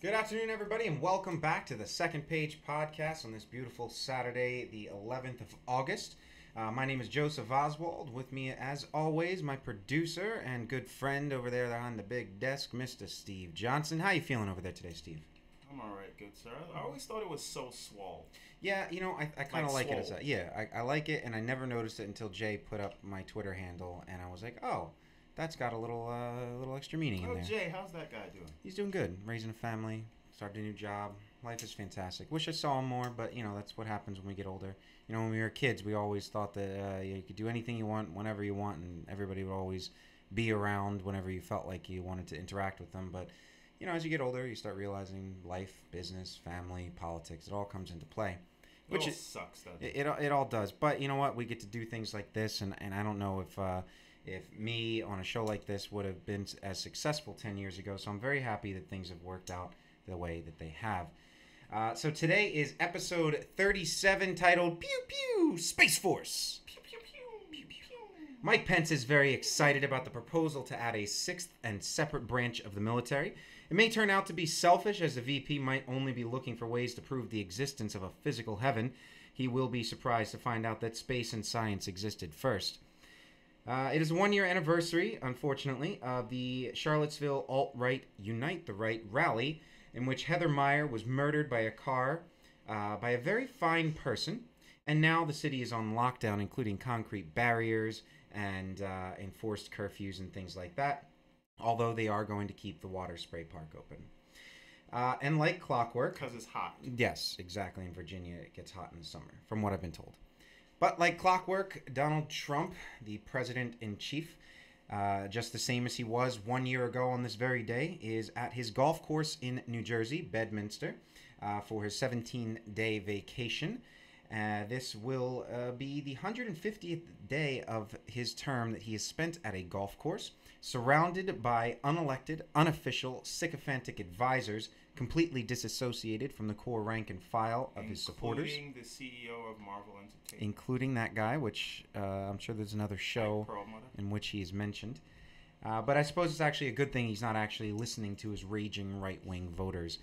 Good afternoon, everybody, and welcome back to the Second Page Podcast on this beautiful Saturday, the 11th of August. My name is Joseph Oswald. With me, as always, my producer and good friend over there behind the big desk, Mr. Steve Johnson. How you feeling over there today, Steve? I'm all right, good sir. I always thought it was so swole. Yeah, I kind of like it. Swole. I like it, and I never noticed it until Jay put up my Twitter handle, and I was like, oh, that's got a little extra meaning in there. Jay, how's that guy doing? He's doing good. Raising a family, started a new job. Life is fantastic. Wish I saw him more, but that's what happens when we get older. When we were kids, we always thought that you could do anything you want, whenever you want, and everybody would always be around whenever you felt like you wanted to interact with them. But as you get older, you start realizing life, business, family, politics, it all comes into play. Which sucks, doesn't it? It all does. But you know what? We get to do things like this, and I don't know if me on a show like this would have been as successful 10 years ago. So I'm very happy that things have worked out the way that they have. So today is episode 37, titled Pew Pew Space Force. Pew, pew, pew, pew, pew. Mike Pence is very excited about the proposal to add a sixth and separate branch of the military. It may turn out to be selfish, as the VP might only be looking for ways to prove the existence of a physical heaven. He will be surprised to find out that space and science existed first. It is a one-year anniversary, unfortunately, of the Charlottesville Alt-Right Unite the Right Rally, in which Heather Meyer was murdered by a car by a very fine person, and now the city is on lockdown, including concrete barriers and enforced curfews and things like that, although they are going to keep the water spray park open. And like clockwork... Because it's hot. Yes, exactly. In Virginia, it gets hot in the summer, from what I've been told. But like clockwork, Donald Trump, the president-in-chief, just the same as he was 1 year ago on this very day, is at his golf course in New Jersey, Bedminster, for his 17-day vacation. This will be the 150th day of his term that he has spent at a golf course, surrounded by unelected, unofficial, sycophantic advisors, completely disassociated from the core rank and file of his supporters. Including the CEO of Marvel Entertainment. Including that guy, which I'm sure there's another show in which he is mentioned. But I suppose it's actually a good thing he's not actually listening to his raging right-wing voters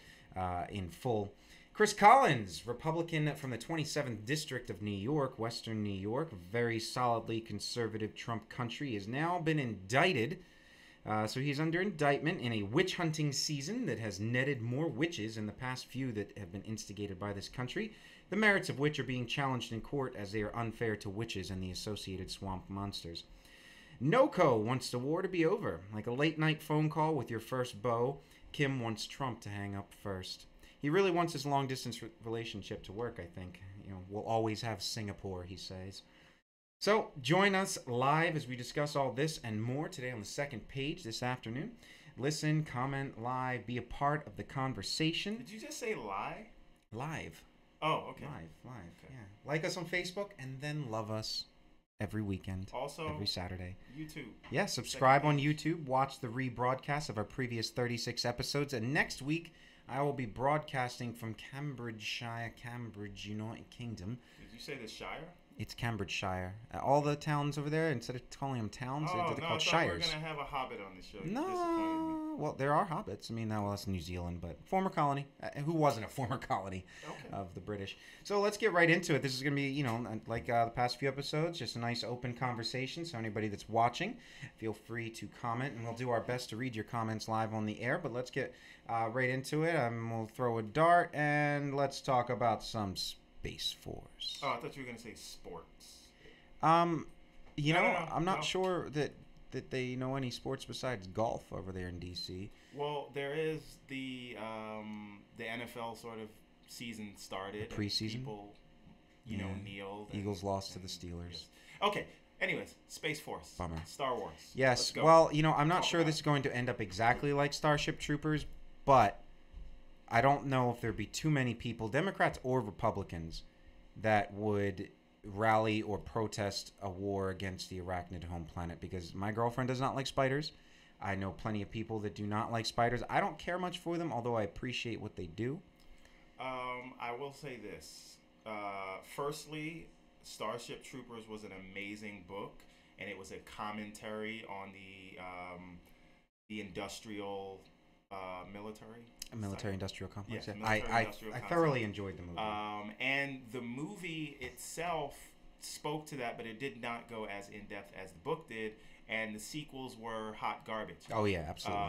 in full. Chris Collins, Republican from the 27th District of New York, Western New York, very solidly conservative Trump country, has now been indicted. So he's under indictment in a witch hunting season that has netted more witches in the past few that have been instigated by this country, the merits of which are being challenged in court as they are unfair to witches and the associated swamp monsters. NOCO wants the war to be over. Like a late-night phone call with your first beau, Kim wants Trump to hang up first. He really wants his long-distance relationship to work, I think. We'll always have Singapore, he says. So, join us live as we discuss all this and more today on the Second Page this afternoon. Listen, comment live, be a part of the conversation. Did you just say lie? Live. Oh, okay. Live, okay. yeah. Like us on Facebook, and then love us every weekend. Also, every Saturday. YouTube. Yeah, subscribe on YouTube. Watch the rebroadcast of our previous 36 episodes. And next week, I will be broadcasting from Cambridgeshire, Cambridge, United Kingdom. Did you say the Shire? It's Cambridgeshire. All the towns over there, instead of calling them towns, they're called shires. We're going to have a hobbit on the show. No, well, there are hobbits. I mean, that's New Zealand, but former colony. Who wasn't a former colony of the British? So let's get right into it. This is going to be, like the past few episodes, just a nice open conversation. So anybody that's watching, feel free to comment, and we'll do our best to read your comments live on the air. But let's get right into it. We'll throw a dart, and let's talk about some Space Force. Oh, I thought you were going to say sports. I'm not sure that they know any sports besides golf over there in D.C. Well, there is the NFL sort of season started. The preseason? People, kneeled. Eagles lost to the Steelers. Yes. Okay. Anyways, Space Force. Bummer. Star Wars. Yes. Well, I'm not sure this is going to end up exactly like Starship Troopers, but I don't know if there'd be too many people, Democrats or Republicans, that would rally or protest a war against the arachnid home planet, because my girlfriend does not like spiders. I know plenty of people that do not like spiders. I don't care much for them, although I appreciate what they do. I will say this. Firstly, Starship Troopers was an amazing book, and it was a commentary on the industrial military. A military-industrial complex. Yes, Yeah. I thoroughly enjoyed the movie. And the movie itself spoke to that, but it did not go as in depth as the book did. And the sequels were hot garbage. Oh yeah, absolutely.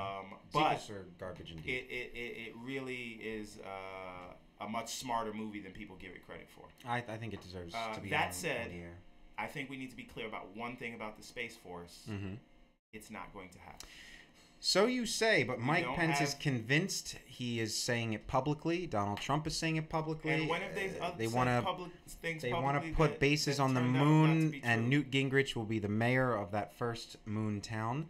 But sequels are garbage indeed. it really is a much smarter movie than people give it credit for. I think it deserves to be that on said, the air. I think we need to be clear about one thing about the Space Force. Mm-hmm. It's not going to happen. So you say, but Mike Pence is convinced. He is saying it publicly. Donald Trump is saying it publicly. And when have they want to put bases on the moon, and Newt Gingrich will be the mayor of that first moon town.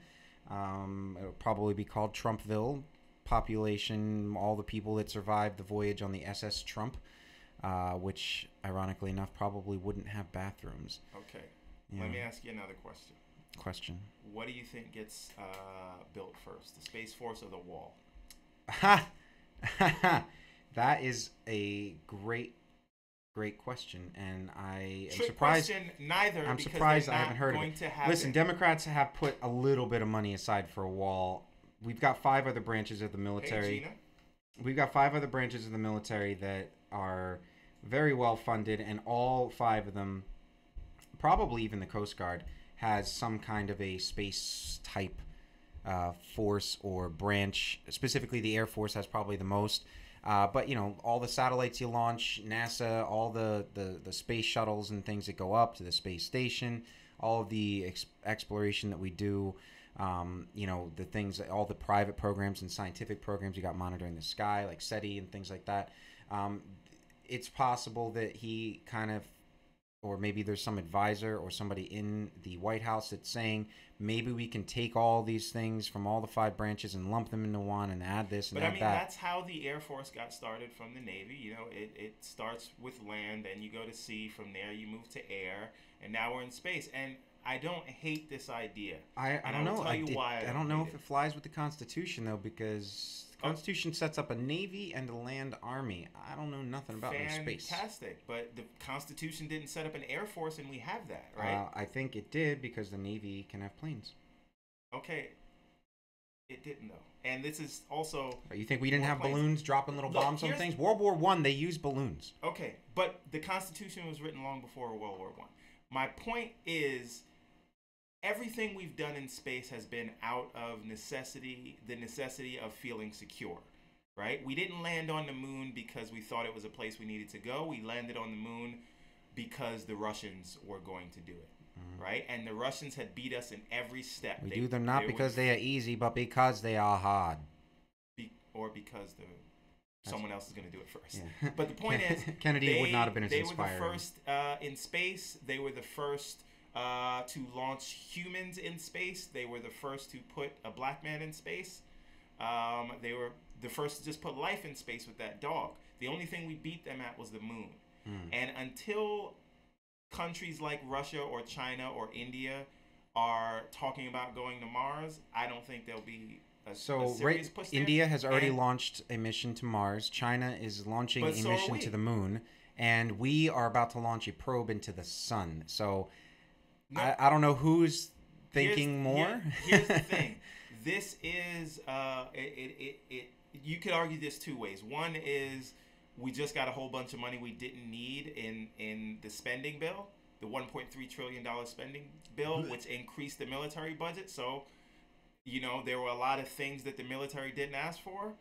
It'll probably be called Trumpville. Population, all the people that survived the voyage on the SS Trump, which, ironically enough, probably wouldn't have bathrooms. Okay. Yeah. Let me ask you another question. What do you think gets built first, the Space Force or the wall? That is a great question, and I am Trick surprised. Question, neither. I'm surprised I haven't heard of it. Listen, Democrats have put a little bit of money aside for a wall. We've got 5 other branches of the military. Hey, Gina. We've got 5 other branches of the military that are very well funded, and all 5 of them, probably even the Coast Guard, has some kind of a space type force or branch. Specifically, the Air Force has probably the most. But, you know, all the satellites you launch, NASA, all the space shuttles and things that go up to the space station, all of the exploration that we do, you know, the things, all the private programs and scientific programs you got monitoring the sky, like SETI and things like that. It's possible that he kind of, or maybe there's some advisor or somebody in the White House that's saying maybe we can take all these things from all the 5 branches and lump them into one and add this and add that. But I mean, that's how the Air Force got started from the Navy. You know, it starts with land, then you go to sea. From there, you move to air, and now we're in space. And I don't hate this idea. I don't know. Tell you why. I don't know if it flies with the Constitution, though, because the Constitution sets up a Navy and a land army. I don't know nothing about no space. Fantastic. But the Constitution didn't set up an Air Force, and we have that, right? I think it did, because the Navy can have planes. Okay. It didn't, though. And this is also... You think we didn't have balloons dropping little bombs on things? World War I, they used balloons. Okay. But the Constitution was written long before World War I. My point is... everything we've done in space has been out of necessity, the necessity of feeling secure, right? We didn't land on the moon because we thought it was a place we needed to go. We landed on the moon because the Russians were going to do it, right? And the Russians had beat us in every step. We do them not because they are easy, but because they are hard. Or because someone else is going to do it first. Yeah. But the point is... Kennedy would not have been as inspiring. They were the first in space. They were the first... to launch humans in space. They were the first to put a black man in space. They were the first to just put life in space with that dog. The only thing we beat them at was the moon. And until countries like Russia or China or India are talking about going to Mars, I don't think there'll be a serious push there. India has already launched a mission to Mars. China is launching a mission to the moon. And we are about to launch a probe into the sun. So... No. I don't know who's thinking more. Here's the thing. This is you could argue this 2 ways. One is we just got a whole bunch of money we didn't need in the spending bill, the $1.3 trillion spending bill, which increased the military budget. So, you know, there were a lot of things that the military didn't ask for.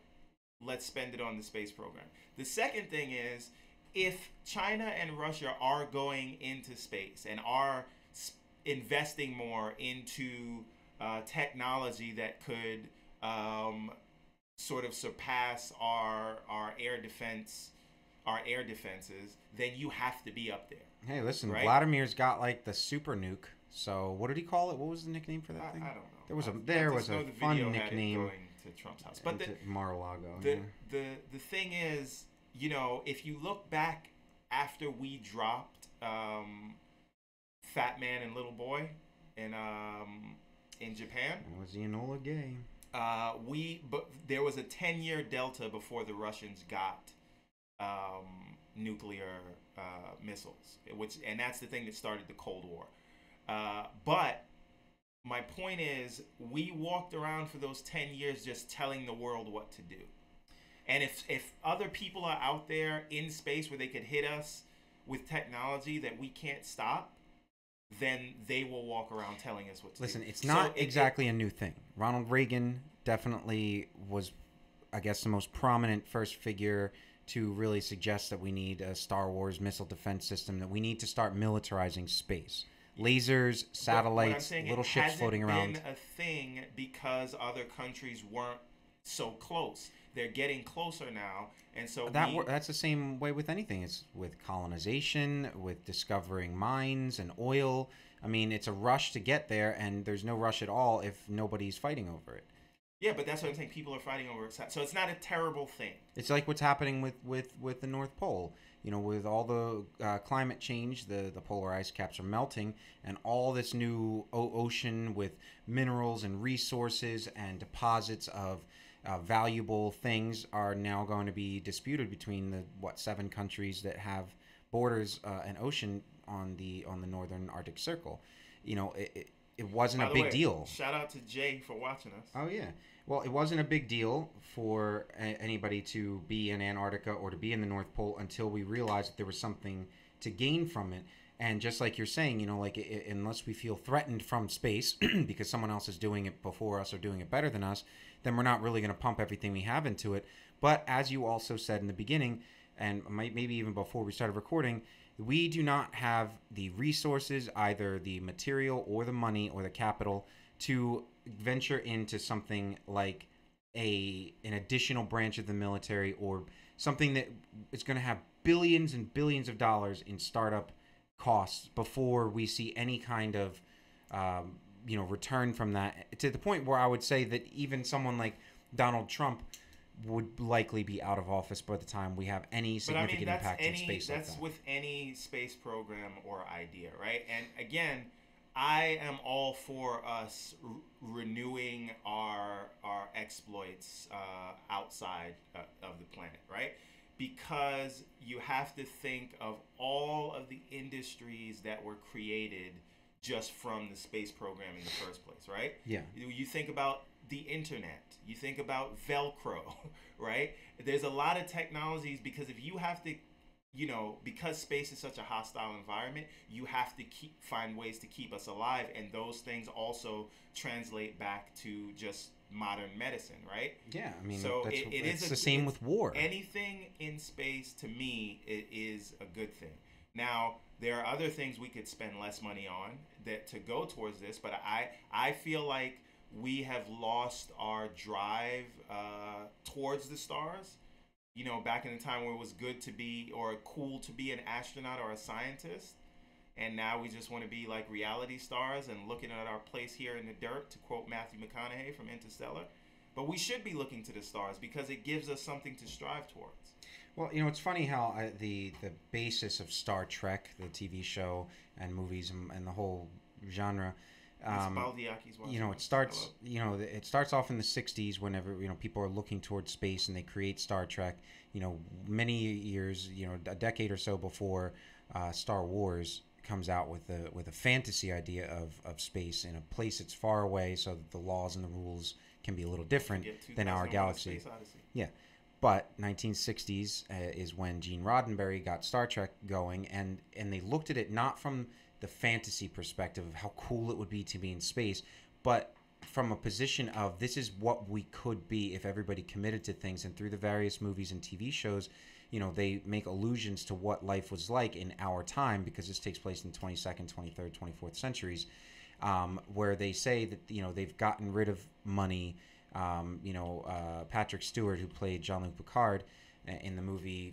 Let's spend it on the space program. The second thing is, if China and Russia are going into space and are investing more into technology that could sort of surpass our air defenses, then you have to be up there. Hey, listen, right? Vladimir's got like the super nuke. So what did he call it? What was the nickname for that thing? I don't know. There was a fun nickname. Going to Trump's house, but Mar-a-Lago. The thing is, you know, if you look back after we dropped Fat Man and Little Boy in Japan. Was the Enola Gay? But there was a 10-year delta before the Russians got nuclear missiles, and that's the thing that started the Cold War. But my point is, we walked around for those 10 years just telling the world what to do. And if other people are out there in space where they could hit us with technology that we can't stop, then they will walk around telling us what to do. Listen, it's not exactly a new thing. Ronald Reagan definitely was, I guess, the most prominent first figure to really suggest that we need a Star Wars missile defense system, that we need to start militarizing space. Lasers, satellites, little ships floating around. It hasn't been a thing because other countries weren't so close. They're getting closer now, and so that's the same way with anything. It's with colonization, with discovering mines and oil. I mean, it's a rush to get there, and there's no rush at all if nobody's fighting over it. Yeah, but that's what I'm saying. People are fighting over it, so it's not a terrible thing. It's like what's happening with the North Pole. You know, with all the climate change, the polar ice caps are melting, and all this new ocean with minerals and resources and deposits of valuable things are now going to be disputed between the 7 countries that have borders and ocean on the northern Arctic Circle. You know, it wasn't a big deal. Shout out to Jay for watching us. Oh yeah. Well, it wasn't a big deal for anybody to be in Antarctica or to be in the North Pole until we realized that there was something to gain from it. And just like you're saying, you know, like unless we feel threatened from space because someone else is doing it before us or doing it better than us, then we're not really going to pump everything we have into it. But as you also said in the beginning, and maybe even before we started recording, we do not have the resources, either the material or the money or the capital, to venture into something like an additional branch of the military or something that is going to have billions and billions of dollars in startup costs before we see any kind of return from that, to the point where I would say that even someone like Donald Trump would likely be out of office by the time we have any significant impact in space. That's with any space program or idea, right? And again, I am all for us renewing our exploits outside of the planet, right? Because you have to think of all of the industries that were created just from the space program in the first place, right? Yeah. You think about the internet, you think about Velcro, right? There's a lot of technologies, because if you have to, because space is such a hostile environment, you have to find ways to keep us alive, and those things also translate back to just modern medicine, right? Yeah, I mean, so it's the same with war. Anything in space, to me, it is a good thing. Now, there are other things we could spend less money on to go towards this, but I feel like we have lost our drive towards the stars. Back in the time where it was good to be, or cool to be, an astronaut or a scientist, and now we just want to be like reality stars and looking at our place here in the dirt, to quote Matthew McConaughey from Interstellar. But we should be looking to the stars because it gives us something to strive towards. Well, it's funny how the basis of Star Trek, the TV show and movies and the whole genre, it starts. It starts off in the '60s, whenever people are looking towards space and they create Star Trek. Many years, a decade or so before Star Wars comes out with a fantasy idea of space in a place that's far away, so that the laws and the rules can be a little different than our galaxy. Yeah. But 1960s is when Gene Roddenberry got Star Trek going, and they looked at it not from the fantasy perspective of how cool it would be to be in space, but from a position of this is what we could be if everybody committed to things. And through the various movies and TV shows, they make allusions to what life was like in our time, because this takes place in the 22nd, 23rd, 24th centuries, where they say that they've gotten rid of money. Patrick Stewart, who played Jean-Luc Picard in the movie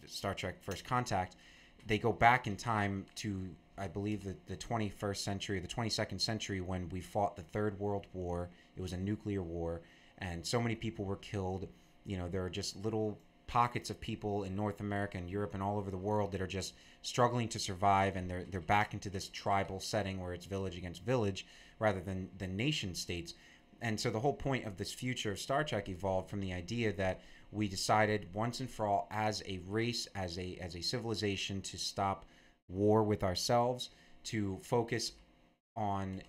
Star Trek First Contact, they go back in time to, I believe, the 21st century, the 22nd century, when we fought the Third World War. It was a nuclear war, and so many people were killed. There are just little pockets of people in North America and Europe and all over the world that are just struggling to survive, and they're back into this tribal setting where it's village against village rather than nation states. And so the whole point of this future of Star Trek evolved from the idea that we decided once and for all, as a race, as a civilization, to stop war with ourselves, to focus on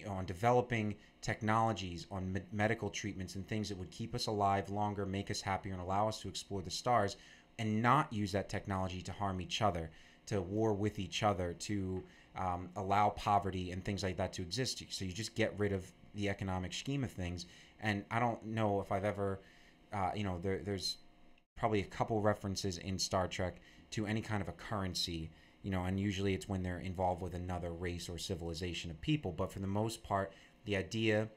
on developing technologies, on medical treatments and things that would keep us alive longer, make us happier, and allow us to explore the stars, and not use that technology to harm each other, to war with each other, to allow poverty and things like that to exist. So you just get rid of the economic scheme of things. And I don't know if I've ever, there's probably a couple references in Star Trek to any kind of a currency, and usually it's when they're involved with another race or civilization of people. But for the most part, the idea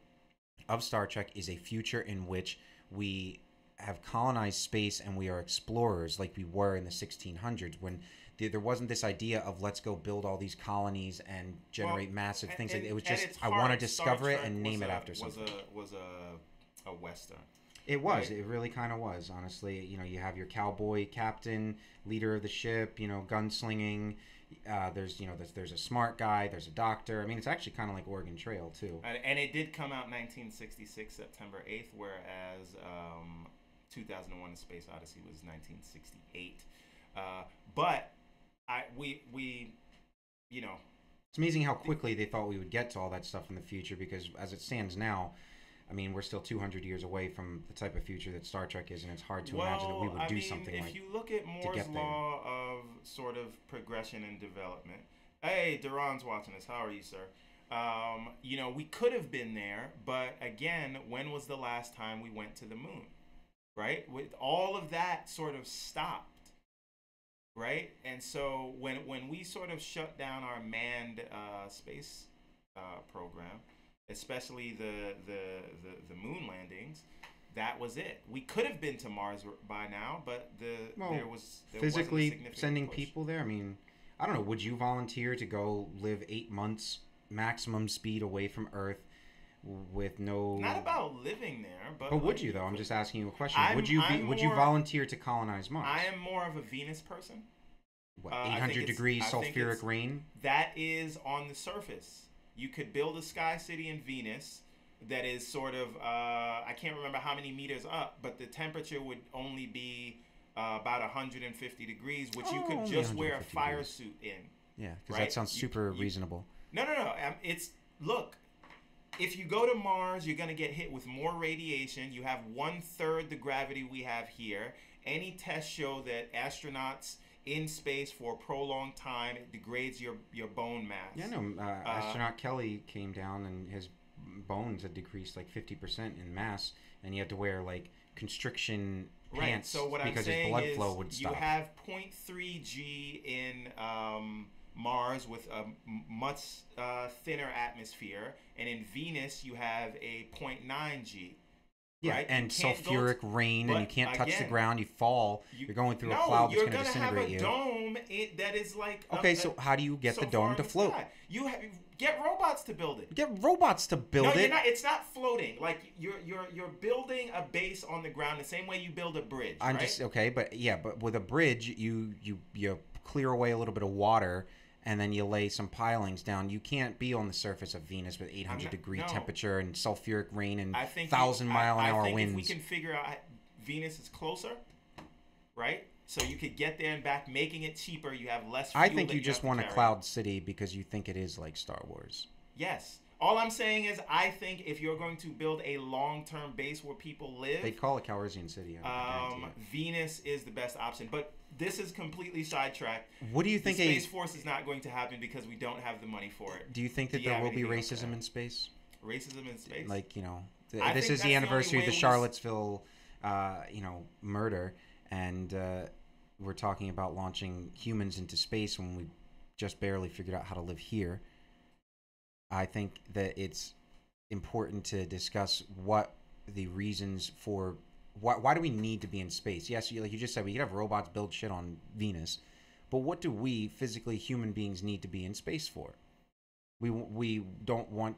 of Star Trek is a future in which we have colonized space and we are explorers like we were in the 1600s, when there wasn't this idea of let's go build all these colonies and generate massive things. It was just, I want to discover it and name it after something. Was a Western. It was. Right? It really kind of was, honestly. You have your cowboy captain, leader of the ship, gunslinging. There's a smart guy. There's a doctor. I mean, it's actually kind of like Oregon Trail, too. And it did come out 1966, September 8th, whereas 2001: A Space Odyssey was 1968. But it's amazing how quickly they thought we would get to all that stuff in the future, because as it stands now, I mean, we're still 200 years away from the type of future that Star Trek is, and it's hard to imagine that we would do something like that. If you look at Moore's law of sort of progression and development, hey, Duran's watching us. How are you, sir? We could have been there, but again, when was the last time we went to the moon? Right? With all of that sort of stopped. Right? And so when we sort of shut down our manned space program, especially the moon landings, that was it. We could have been to Mars by now, but there physically sending people there. I mean, I don't know. Would you volunteer to go live 8 months maximum speed away from Earth with no? Not about living there, but would you though? I'm just asking you a question. Would you volunteer to colonize Mars? I am more of a Venus person. What, 800 degrees sulfuric rain? That is on the surface. You could build a sky city in Venus that is sort of, I can't remember how many meters up, but the temperature would only be about 150 degrees, which you could just wear a fire suit in. Yeah, because that sounds super reasonable. No. Look, if you go to Mars, you're going to get hit with more radiation. You have 1/3 the gravity we have here. Any tests show that astronauts in space for a prolonged time, it degrades your bone mass. Yeah, no. Astronaut Kelly came down and his bones had decreased like 50% in mass, and he had to wear like constriction pants so what because I'm his blood flow would stop. You have 0.3 G in Mars with a much thinner atmosphere, and in Venus you have a 0.9 G. Yeah, right? And sulfuric rain, and you can't touch the ground. You fall. You're going through a cloud that's going to disintegrate you. You're going to have a dome that is like... Okay, so how do you get the dome to float? Get robots to build it. Get robots to build it? No, it's not floating. Like, you're building a base on the ground the same way you build a bridge, but with a bridge, you clear away a little bit of water, and then you lay some pilings down. You can't be on the surface of Venus with 800-degree temperature and sulfuric rain and 1,000-mile-an-hour winds. I think if we can figure out Venus is closer, right? So you could get there and back, making it cheaper. You have less fuel. I think you just want a cloud city because you think it is like Star Wars. Yes. All I'm saying is I think if you're going to build a long-term base where people live... They call it Calrissian City. Venus is the best option. But this is completely sidetracked. What do you think? The Space Force is not going to happen because we don't have the money for it. Do you think that there will be racism in space? Racism in space? Like, this is the anniversary of the Charlottesville, murder. And we're talking about launching humans into space when we just barely figured out how to live here. I think that it's important to discuss what the reasons for why do we need to be in space. Yes, like you just said, we could have robots build shit on Venus, but what do we physically human beings need to be in space for? We don't want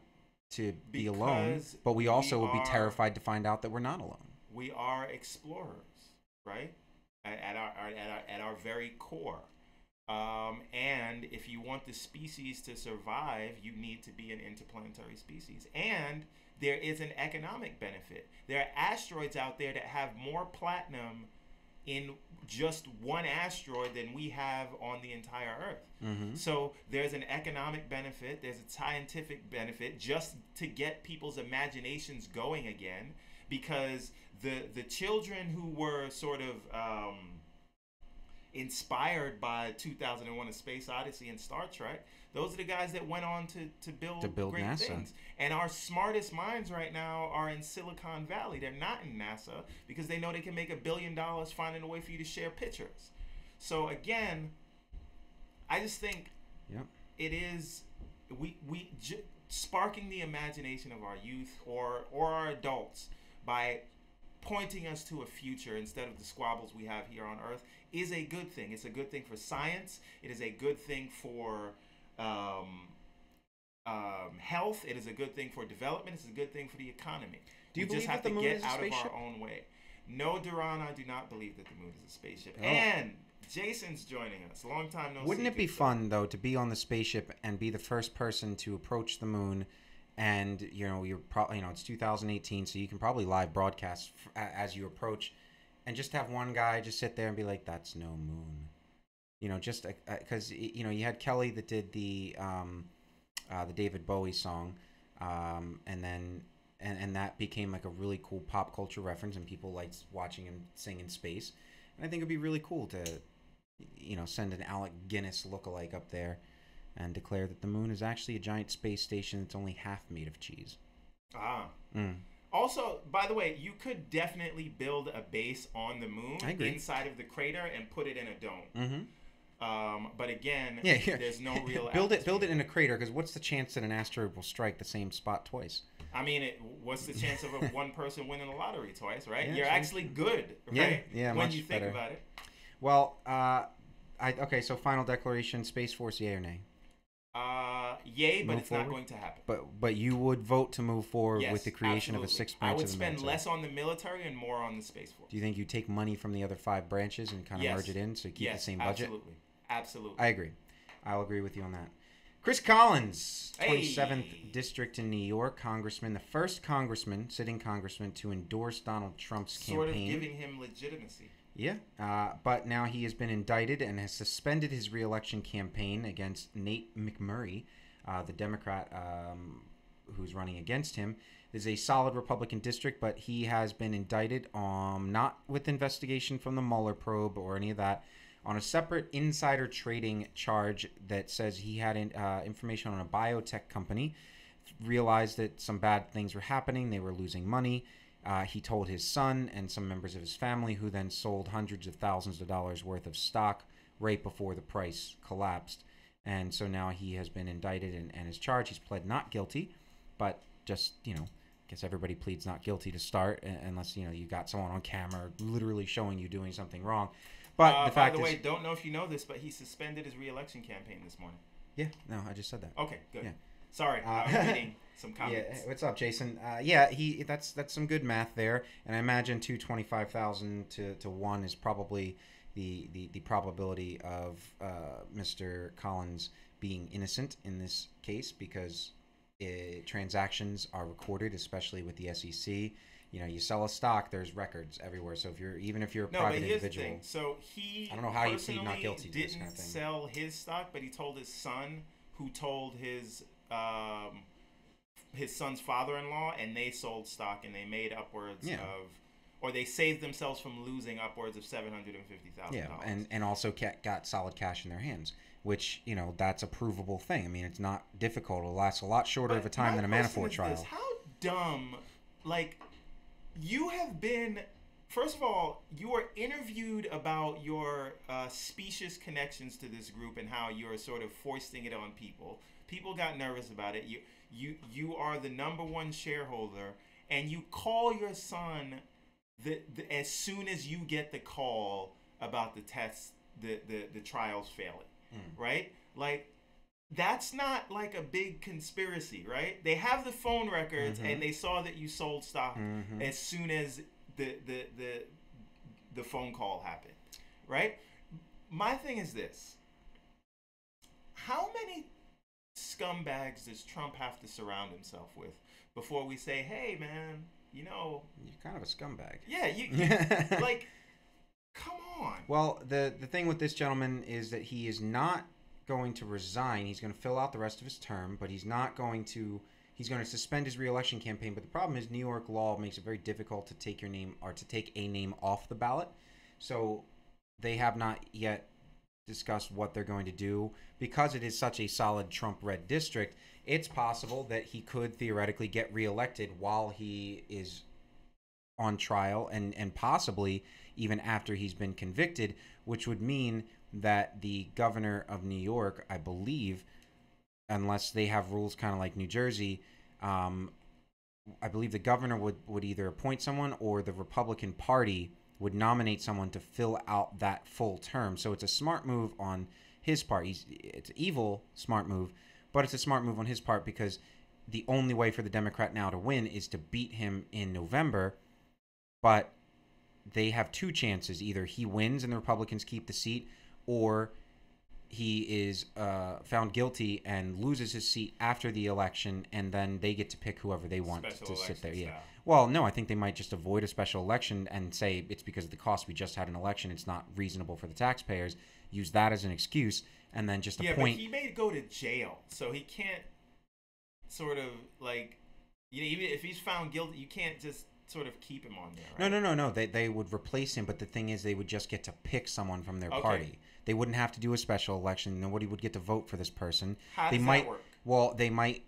to be alone, but we also would be terrified to find out that we're not alone. We are explorers, right? At our very core. And if you want the species to survive, you need to be an interplanetary species. And there is an economic benefit. There are asteroids out there that have more platinum in just one asteroid than we have on the entire Earth. Mm-hmm. So there's an economic benefit, there's a scientific benefit, just to get people's imaginations going again, because the children who were sort of inspired by 2001: A Space Odyssey and Star Trek, those are the guys that went on to build great NASA. things. And our smartest minds right now are in Silicon Valley. They're not in NASA because they know they can make $1 billion finding a way for you to share pictures. So again, I just think it is sparking the imagination of our youth or our adults by pointing us to a future instead of the squabbles we have here on Earth is a good thing. It's a good thing for science. It is a good thing for health. It is a good thing for development. It's a good thing for the economy. Do you we just believe have that the to moon get is a out of spaceship? our own way. No, Duran, I do not believe that the moon is a spaceship. Oh. And Jason's joining us. Long time no see. Wouldn't it be fun though to be on the spaceship and be the first person to approach the moon? And you're probably it's 2018, so you can probably live broadcast as you approach, and just have one guy just sit there and be like, "That's no moon," just because you had Kelly that did the David Bowie song, and then that became like a really cool pop culture reference, and people liked watching him sing in space. And I think it'd be really cool to send an Alec Guinness lookalike up there and declare that the moon is actually a giant space station that's only half made of cheese. Also, by the way, you could definitely build a base on the moon inside of the crater and put it in a dome. Mm-hmm. But again, there's no real build it in a crater, because what's the chance that an asteroid will strike the same spot twice? I mean, what's the chance of one person winning the lottery twice, right? Yeah, You're actually good, right? Yeah, when much you think better. about it. Well, okay, so final declaration: Space Force, yay or nay? Yay, but Move it's forward? not going to happen. But you would vote to move forward Yes, with the creation absolutely. of a sixth I branch would of the spend military. less on the military and more on the Space Force. Do you think you take money from the other 5 branches and kind of merge it in so you keep the same budget? Absolutely. I agree. I'll agree with you on that. Chris Collins, 27th District in New York, congressman, the first sitting congressman to endorse Donald Trump's campaign. Sort of giving him legitimacy. Yeah, but now he has been indicted and has suspended his re-election campaign against Nate McMurray, the Democrat who's running against him. This is a solid Republican district, but he has been indicted, not with investigation from the Mueller probe or any of that, on a separate insider trading charge that says he had information on a biotech company, realized that some bad things were happening, they were losing money. He told his son and some members of his family, who then sold hundreds of thousands of dollars worth of stock right before the price collapsed. And so now he has been indicted and is charged. He's pled not guilty, but just, I guess everybody pleads not guilty to start, unless, you got someone on camera literally showing you doing something wrong. But the fact by the is, way, don't know if you know this, but he suspended his re-election campaign this morning. Yeah, no, I just said that. Okay, good. Yeah. Sorry, I was reading some comments. Yeah, what's up, Jason? That's some good math there, and I imagine 225,000 to 1 is probably the probability of Mr. Collins being innocent in this case, because transactions are recorded, especially with the SEC. You sell a stock, there's records everywhere. So even if you're a private individual, the thing. So he I don't know how you plead not guilty to this kind of didn't thing. sell his stock, but he told his son, who told his son's father-in-law, and they sold stock, and they made upwards of, or they saved themselves from losing upwards of $750,000. Yeah, and also got solid cash in their hands, which that's a provable thing. I mean, it's not difficult. It'll last a lot shorter of a time than a Manafort trial. How dumb, you have been. First of all, you are interviewed about your specious connections to this group and how you're sort of foisting it on people. People got nervous about it. You are the #1 shareholder, and you call your son as soon as you get the call about the tests, the trials failing, right? That's not like a big conspiracy, right? They have the phone records, and they saw that you sold stock as soon as the phone call happened, right? My thing is this: how many scumbags does Trump have to surround himself with before we say, "Hey, man, you're kind of a scumbag"? Yeah, you come on. Well, the thing with this gentleman is that he is not going to resign. He's going to fill out the rest of his term, but he's not going to. He's going to suspend his re-election campaign. But the problem is, New York law makes it very difficult to take your name or to take a name off the ballot. So they have not yet discussed what they're going to do. Because it is such a solid Trump red district, it's possible that he could theoretically get reelected while he is on trial, and possibly even after he's been convicted, which would mean that the governor of New York, I believe, unless they have rules kind of like New Jersey, I believe the governor would either appoint someone or the Republican Party would nominate someone to fill out that full term. So it's a smart move on his part. It's an evil smart move, but it's a smart move on his part because the only way for the Democrat now to win is to beat him in November. But they have two chances. Either he wins and the Republicans keep the seat, or he is found guilty and loses his seat after the election, and then they get to pick whoever they want to sit there. Yeah. Well, no, I think they might just avoid a special election and say it's because of the cost. We just had an election. It's not reasonable for the taxpayers. Use that as an excuse, and then just appoint. Yeah, but he may go to jail, so he can't sort of like, even if he's found guilty, you can't just sort of keep him on there, right? No. They would replace him, but the thing is, they would just get to pick someone from their party. They wouldn't have to do a special election. Nobody would get to vote for this person. How does that work? Well, they might.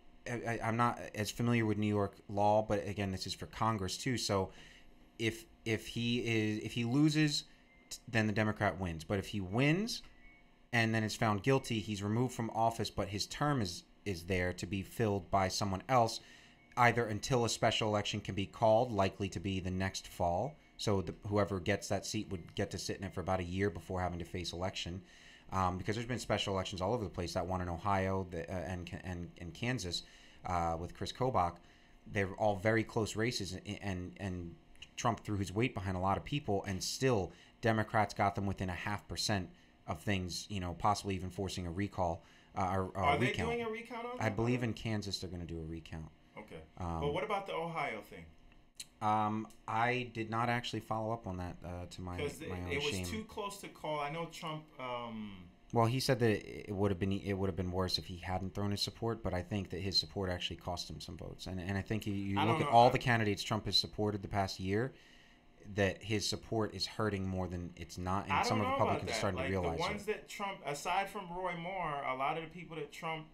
I'm not as familiar with New York law, but again, this is for Congress too. So, if he loses, then the Democrat wins. But if he wins, and then is found guilty, he's removed from office, but his term is there to be filled by someone else, either until a special election can be called, likely to be the next fall. So whoever gets that seat would get to sit in it for about a year before having to face election, because there's been special elections all over the place. That one in Ohio and Kansas with Chris Kobach, they're all very close races, and Trump threw his weight behind a lot of people, and still Democrats got them within 0.5% of things, possibly even forcing a recall. Are they doing a recount on that? I believe in Kansas they're going to do a recount. Okay. But what about the Ohio thing? I did not actually follow up on that to my own shame. Because it was too close to call. I know Trump. Well, he said that it would have been worse if he hadn't thrown his support, but I think that his support actually cost him some votes. And I think you look at all the candidates Trump has supported the past year, that his support is hurting more than it's not, and some of the Republicans are starting to realize the ones that Trump, aside from Roy Moore, a lot of the people that Trump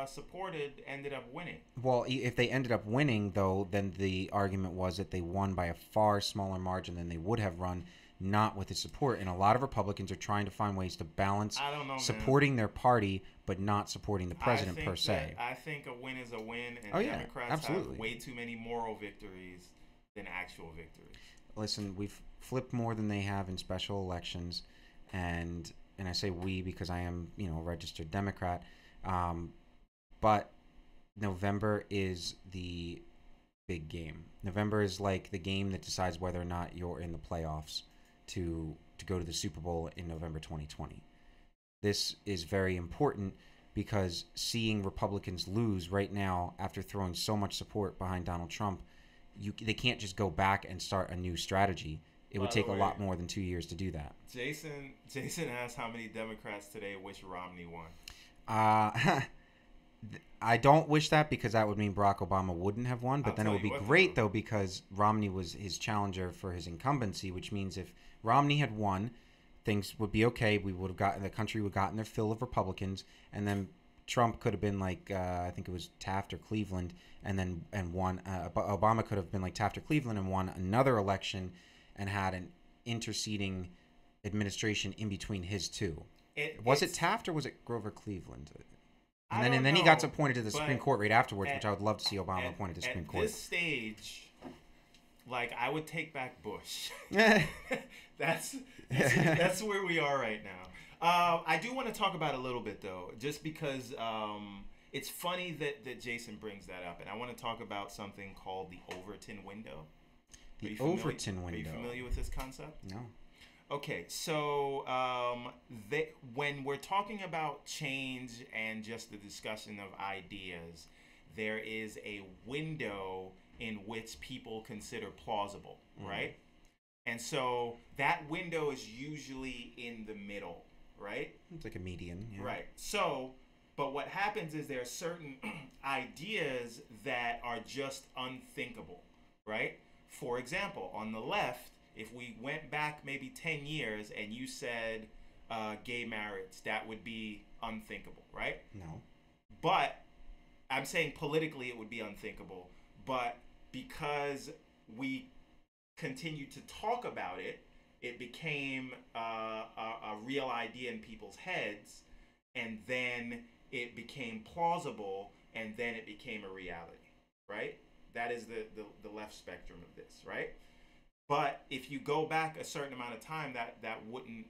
supported ended up winning. Well, if they ended up winning, though, then the argument was that they won by a far smaller margin than they would have run, not with his support. And a lot of Republicans are trying to find ways to balance supporting their party but not supporting the president per se. I think a win is a win, and Democrats have way too many moral victories than actual victories. Listen, we've flipped more than they have in special elections, and I say we because I am, a registered Democrat. But November is the big game. November is like the game that decides whether or not you're in the playoffs to go to the Super Bowl in November 2020. This is very important because seeing Republicans lose right now after throwing so much support behind Donald Trump, they can't just go back and start a new strategy. It would take a lot more than 2 years to do that. Jason asked how many Democrats today wish Romney won. I don't wish that because that would mean Barack Obama wouldn't have won. But then it would be great, though, because Romney was his challenger for his incumbency, which means if Romney had won, things would be okay. The country would have gotten their fill of Republicans, and then Trump could have been like I think it was Taft or Cleveland, and won. Obama could have been like Taft or Cleveland and won another election, and had an interceding administration in between his two. Was it Taft or was it Grover Cleveland? And then he got appointed to the Supreme Court right afterwards, which I would love to see Obama appointed to the Supreme Court. At this stage, I would take back Bush. That's where we are right now. I do want to talk about it a little bit, though, just because it's funny that Jason brings that up. And I want to talk about something called the Overton window. The Overton window. Are you familiar with this concept? No. Okay, so when we're talking about change and just the discussion of ideas, there is a window in which people consider plausible, right? And so that window is usually in the middle, right? It's like a median. Yeah. Right. So, but what happens is there are certain ideas that are just unthinkable, right? For example, on the left, if we went back maybe 10 years and you said gay marriage, that would be unthinkable, right? No. But I'm saying politically it would be unthinkable. But because we continued to talk about it, it became a real idea in people's heads, and then it became plausible, and then it became a reality, right? That is the left spectrum of this, right? But if you go back a certain amount of time, that wouldn't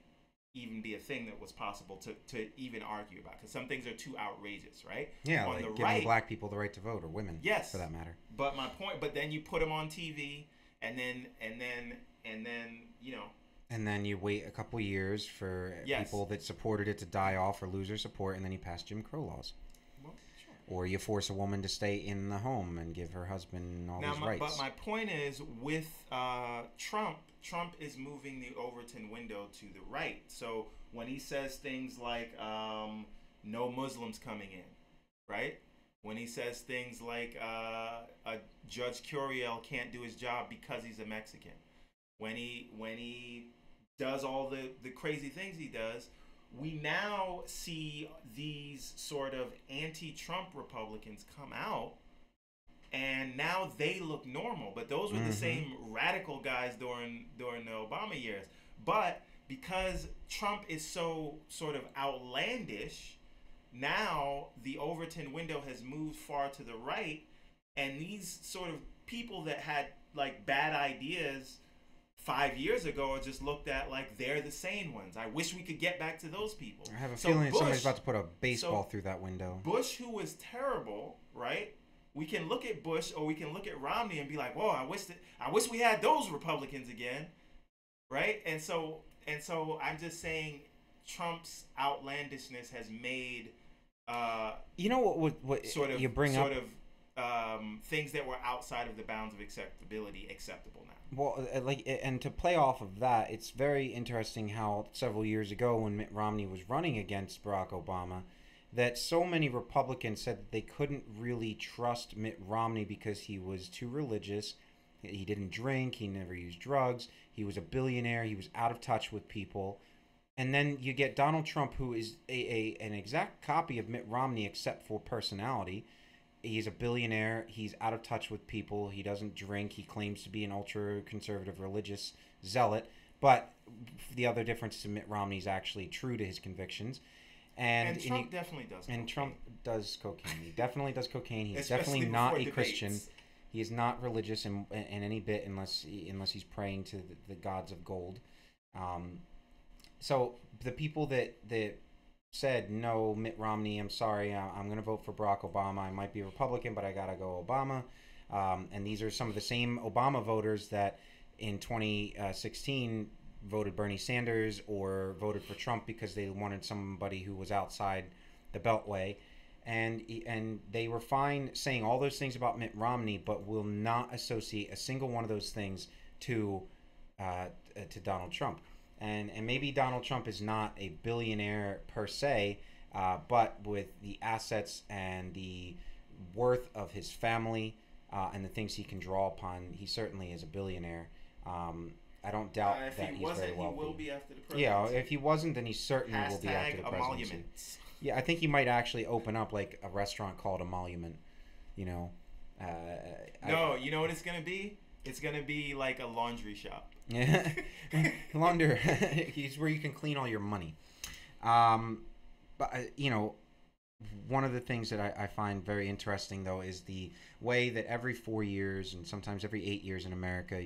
even be a thing that was possible to even argue about, because some things are too outrageous, right? Yeah, on like the giving right, black people the right to vote, or women, yes, for that matter. But my point, but then you put them on TV, and then you know. And then you wait a couple years for yes, people that supported it to die off or lose their support, and then you pass Jim Crow laws. Well, sure. Or you force a woman to stay in the home and give her husband all his rights. But my point is, with Trump is moving the Overton window to the right. So when he says things like no Muslims coming in, right? When he says things like Judge Curiel can't do his job because he's a Mexican. When he does all the crazy things he does, we now see these sort of anti-Trump Republicans come out, and now they look normal. But those were the same radical guys during the Obama years. But because Trump is so sort of outlandish, now the Overton window has moved far to the right, and these sort of people that had like bad ideas 5 years ago are just looked at like they're the sane ones. I wish we could get back to those people. I have a feeling somebody's about to put a baseball through that window. Bush, who was terrible, right? We can look at Bush or we can look at Romney and be like, "Whoa, I wish we had those Republicans again," right? And so I'm just saying, Trump's outlandishness has made you know what sort of you bring up things that were outside of the bounds of acceptability acceptable now. Well, and to play off of that, it's very interesting how several years ago when Mitt Romney was running against Barack Obama, that so many Republicans said that they couldn't really trust Mitt Romney because he was too religious, he didn't drink, he never used drugs, he was a billionaire, he was out of touch with people. And then you get Donald Trump, who is an exact copy of Mitt Romney except for personality. He's a billionaire. He's out of touch with people. He doesn't drink. He claims to be an ultra-conservative religious zealot. But the other difference is Mitt Romney's actually true to his convictions. And Trump definitely does cocaine. And Trump does cocaine. He definitely does cocaine. He's definitely not a Christian. He is not religious in any bit unless he's praying to the gods of gold. So the people that said, no, Mitt Romney, I'm sorry, I'm going to vote for Barack Obama. I might be a Republican, but I got to go Obama. And these are some of the same Obama voters that in 2016 voted Bernie Sanders or voted for Trump because they wanted somebody who was outside the Beltway. And they were fine saying all those things about Mitt Romney, but will not associate a single one of those things to Donald Trump. And maybe Donald Trump is not a billionaire per se, but with the assets and the worth of his family and the things he can draw upon, he certainly is a billionaire. I don't doubt that he's very wealthy. He will be after the presidency. Yeah, if he wasn't, then he certainly will be after the presidency. Emoluments. Yeah, I think he might actually open up like a restaurant called Emolument. You know. You know what it's gonna be? It's gonna be like a laundry shop. Yeah, launder. He's where you can clean all your money. But one of the things that I find very interesting though is the way that every 4 years and sometimes every 8 years in America,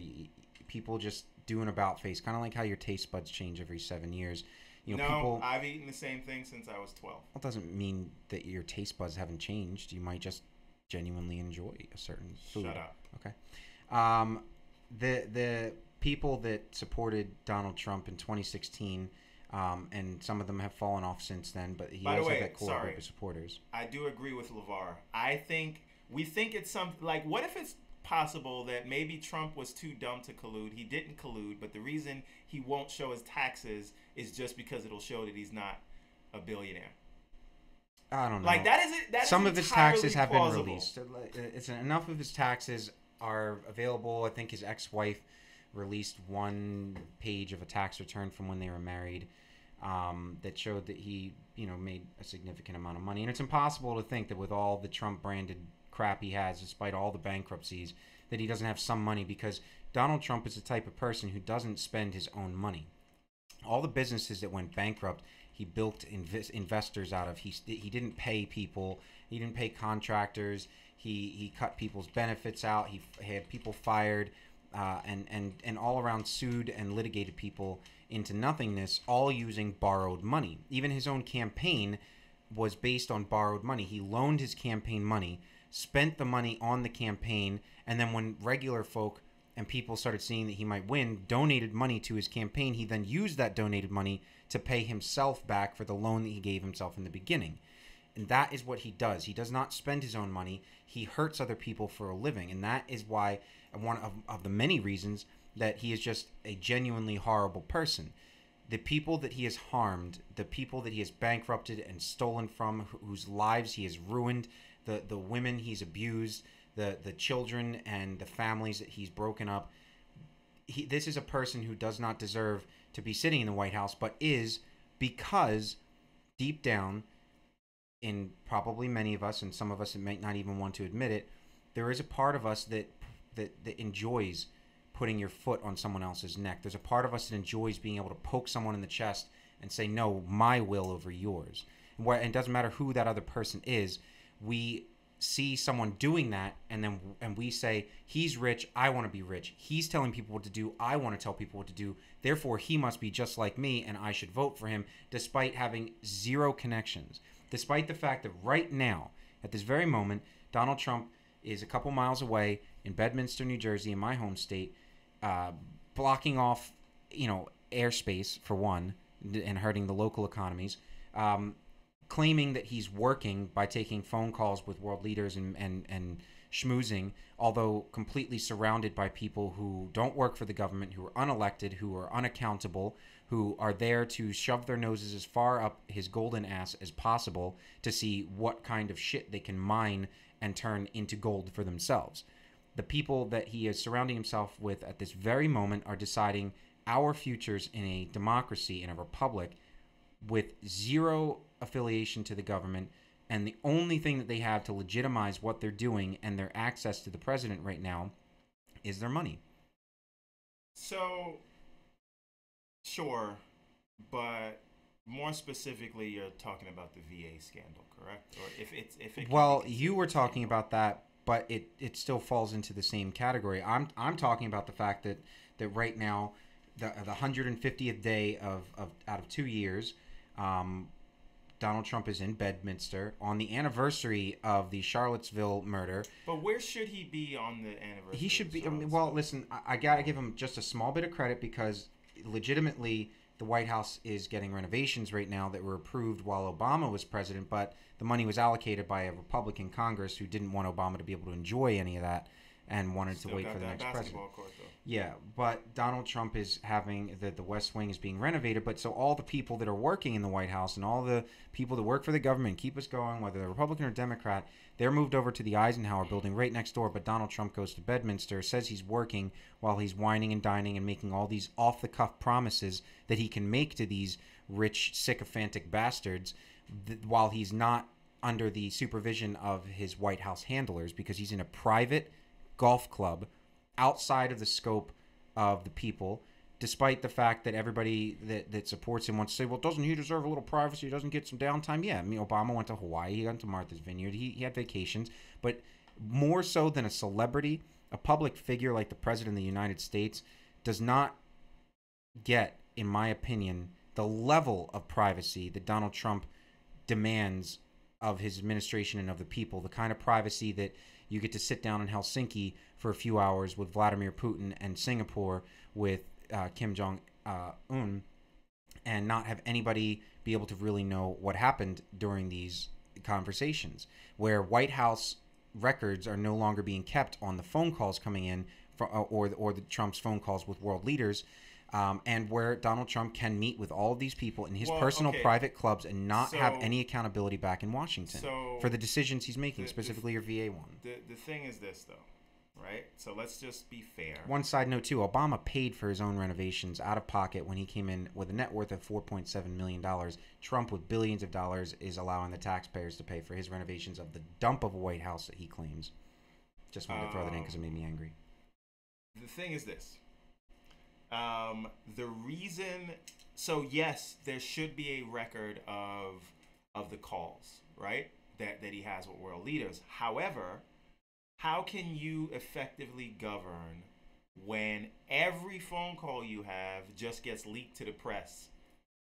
people just do an about face, kind of like how your taste buds change every 7 years. I've eaten the same thing since I was 12. That doesn't mean that your taste buds haven't changed. You might just genuinely enjoy a certain food. Shut up. Okay. The people that supported Donald Trump in 2016, and some of them have fallen off since then, but he also had that core group of supporters. I do agree with LeVar. We think it's something like, what if it's possible that maybe Trump was too dumb to collude. He didn't collude, but the reason he won't show his taxes is just because it'll show that he's not a billionaire. I don't know. Like that is it. Some of his taxes have plausible. been released. It's enough of his taxes are available. I think his ex-wife released one page of a tax return from when they were married that showed that he, made a significant amount of money. And it's impossible to think that with all the Trump-branded crap he has, despite all the bankruptcies, that he doesn't have some money, because Donald Trump is the type of person who doesn't spend his own money. All the businesses that went bankrupt, he built investors out of. He didn't pay people. He didn't pay contractors. He cut people's benefits out. He had people fired, and all around sued and litigated people into nothingness, all using borrowed money. Even his own campaign was based on borrowed money. He loaned his campaign money, spent the money on the campaign, and then when regular folk and people started seeing that he might win, donated money to his campaign. He then used that donated money to pay himself back for the loan that he gave himself in the beginning. And that is what he does. He does not spend his own money. He hurts other people for a living. And that is why, one of the many reasons, that he is just a genuinely horrible person. The people that he has harmed, the people that he has bankrupted and stolen from, whose lives he has ruined, the women he's abused, the children and the families that he's broken up. This is a person who does not deserve to be sitting in the White House, but is, because deep down, in probably many of us, and some of us that might not even want to admit it, there is a part of us that enjoys putting your foot on someone else's neck. There's a part of us that enjoys being able to poke someone in the chest and say, no, my will over yours. And it doesn't matter who that other person is. We see someone doing that, and we say, he's rich, I want to be rich. He's telling people what to do, I want to tell people what to do. Therefore, he must be just like me, and I should vote for him, despite having zero connections. Despite the fact that right now, at this very moment, Donald Trump is a couple miles away in Bedminster, New Jersey, in my home state, blocking off, airspace, for one, and hurting the local economies, claiming that he's working by taking phone calls with world leaders and schmoozing, although completely surrounded by people who don't work for the government, who are unelected, who are unaccountable, who are there to shove their noses as far up his golden ass as possible to see what kind of shit they can mine and turn into gold for themselves. The people that he is surrounding himself with at this very moment are deciding our futures in a democracy, in a republic, with zero affiliation to the government, and the only thing that they have to legitimize what they're doing and their access to the president right now is their money. So, sure, but more specifically, you're talking about the VA scandal, correct? Or if it well, you were talking about that, but it still falls into the same category. I'm talking about the fact that right now, the 150th day of out of 2 years, Donald Trump is in Bedminster on the anniversary of the Charlottesville murder. But where should he be on the anniversary? He should be. Well, listen, I gotta give him just a small bit of credit, because legitimately the White House is getting renovations right now that were approved while Obama was president, but the money was allocated by a Republican Congress who didn't want Obama to be able to enjoy any of that and wanted to wait for the next president. Court, though. Yeah, but Donald Trump is having the West Wing is being renovated, but so all the people that are working in the White House and all the people that work for the government, keep us going, whether they're Republican or Democrat, they're moved over to the Eisenhower building right next door, but Donald Trump goes to Bedminster, says he's working while he's whining and dining and making all these off-the-cuff promises that he can make to these rich, sycophantic bastards while he's not under the supervision of his White House handlers, because he's in a private golf club outside of the scope of the people, despite the fact that everybody that supports him wants to say, well, doesn't he deserve a little privacy? He doesn't get some downtime? Yeah, I mean, Obama went to Hawaii. He went to Martha's Vineyard. He had vacations. But more so than a celebrity, a public figure like the President of the United States does not get, in my opinion, the level of privacy that Donald Trump demands of his administration and of the people, the kind of privacy that you get to sit down in Helsinki for a few hours with Vladimir Putin and Singapore with Kim Jong-un and not have anybody be able to really know what happened during these conversations, where White House records are no longer being kept on the phone calls coming in or the Trump's phone calls with world leaders, and where Donald Trump can meet with all of these people in his personal private clubs and not have any accountability back in Washington for the decisions he's making, specifically your VA one. The thing is this, though. Right? So let's just be fair. One side note, too. Obama paid for his own renovations out of pocket when he came in with a net worth of $4.7 million. Trump, with billions of dollars, is allowing the taxpayers to pay for his renovations of the dump of a White House that he claims. Just wanted to throw that in because it made me angry. The thing is this. The reason... So, yes, there should be a record of the calls, right, that he has with world leaders. However... how can you effectively govern when every phone call you have just gets leaked to the press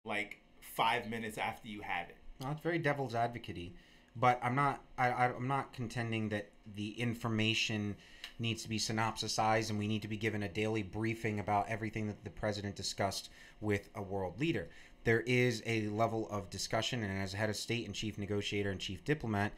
like 5 minutes after you have it? Well, it's very devil's advocate-y, but I'm not contending that the information needs to be synopsisized and we need to be given a daily briefing about everything that the president discussed with a world leader. There is a level of discussion, and as head of state and chief negotiator and chief diplomat,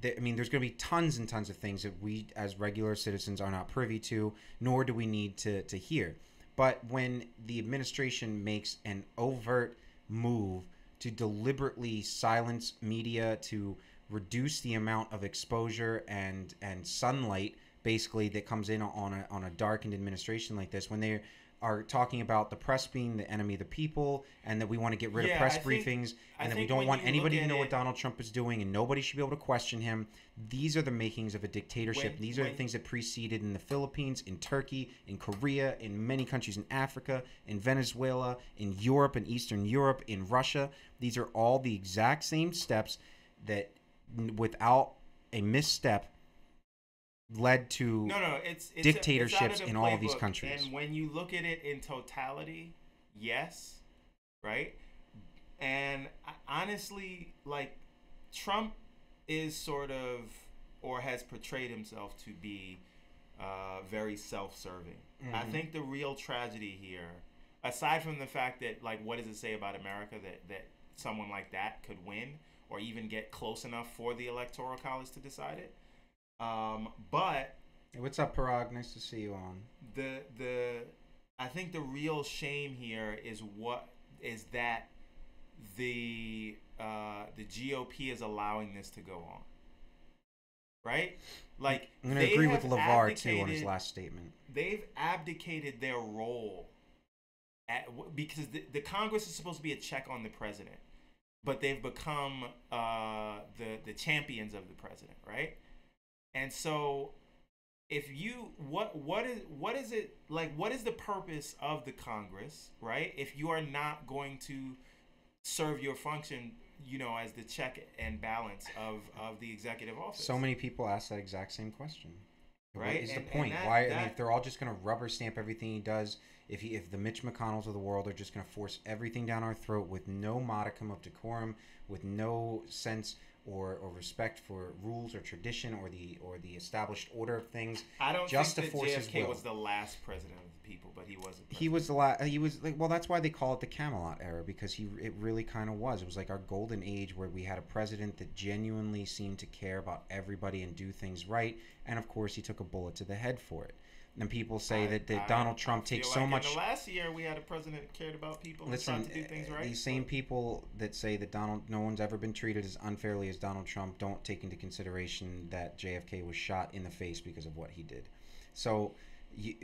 I mean, there's going to be tons and tons of things that we as regular citizens are not privy to, nor do we need to hear. But when the administration makes an overt move to deliberately silence media, to reduce the amount of exposure and sunlight, basically, that comes in on a darkened administration like this, when they are talking about the press being the enemy of the people, and that we want to get rid of press briefings, and that we don't want anybody to know what Donald Trump is doing, and nobody should be able to question him. These are the makings of a dictatorship. These are the things that preceded in the Philippines, in Turkey, in Korea, in many countries in Africa, in Venezuela, in Europe and Eastern Europe, in Russia. These are all the exact same steps that, without a misstep, led to dictatorships in all of these countries. And when you look at it in totality, yes, right? And honestly, like, Trump is sort of, or has portrayed himself to be very self-serving. Mm-hmm. I think the real tragedy here, aside from the fact that, like, what does it say about America that someone like that could win or even get close enough for the Electoral College to decide it? But hey, what's up, Parag? Nice to see you on. I think the real shame here is that the GOP is allowing this to go on. Right? Like, I'm going to agree with LeVar too on his last statement. They've abdicated their role because the Congress is supposed to be a check on the president, but they've become the champions of the president, right? And so, if you what is it like? What is the purpose of the Congress, right? If you are not going to serve your function, as the check and balance of the executive office. So many people ask that exact same question. Right? What is the point? Why? I mean, if they're all just going to rubber stamp everything he does, if the Mitch McConnells of the world are just going to force everything down our throat with no modicum of decorum, with no sense or respect for rules or tradition or the established order of things, I don't just think to force his will. JFK was the last president of the people, but he wasn't. He was the last. He was like, well, that's why they call it the Camelot era, because it really kind of was. It was like our golden age where we had a president that genuinely seemed to care about everybody and do things right, and of course he took a bullet to the head for it. And people say that Donald Trump takes so much. In the last year, we had a president that cared about people and tried to do things right. These same people that say that no one's ever been treated as unfairly as Donald Trump don't take into consideration that JFK was shot in the face because of what he did. So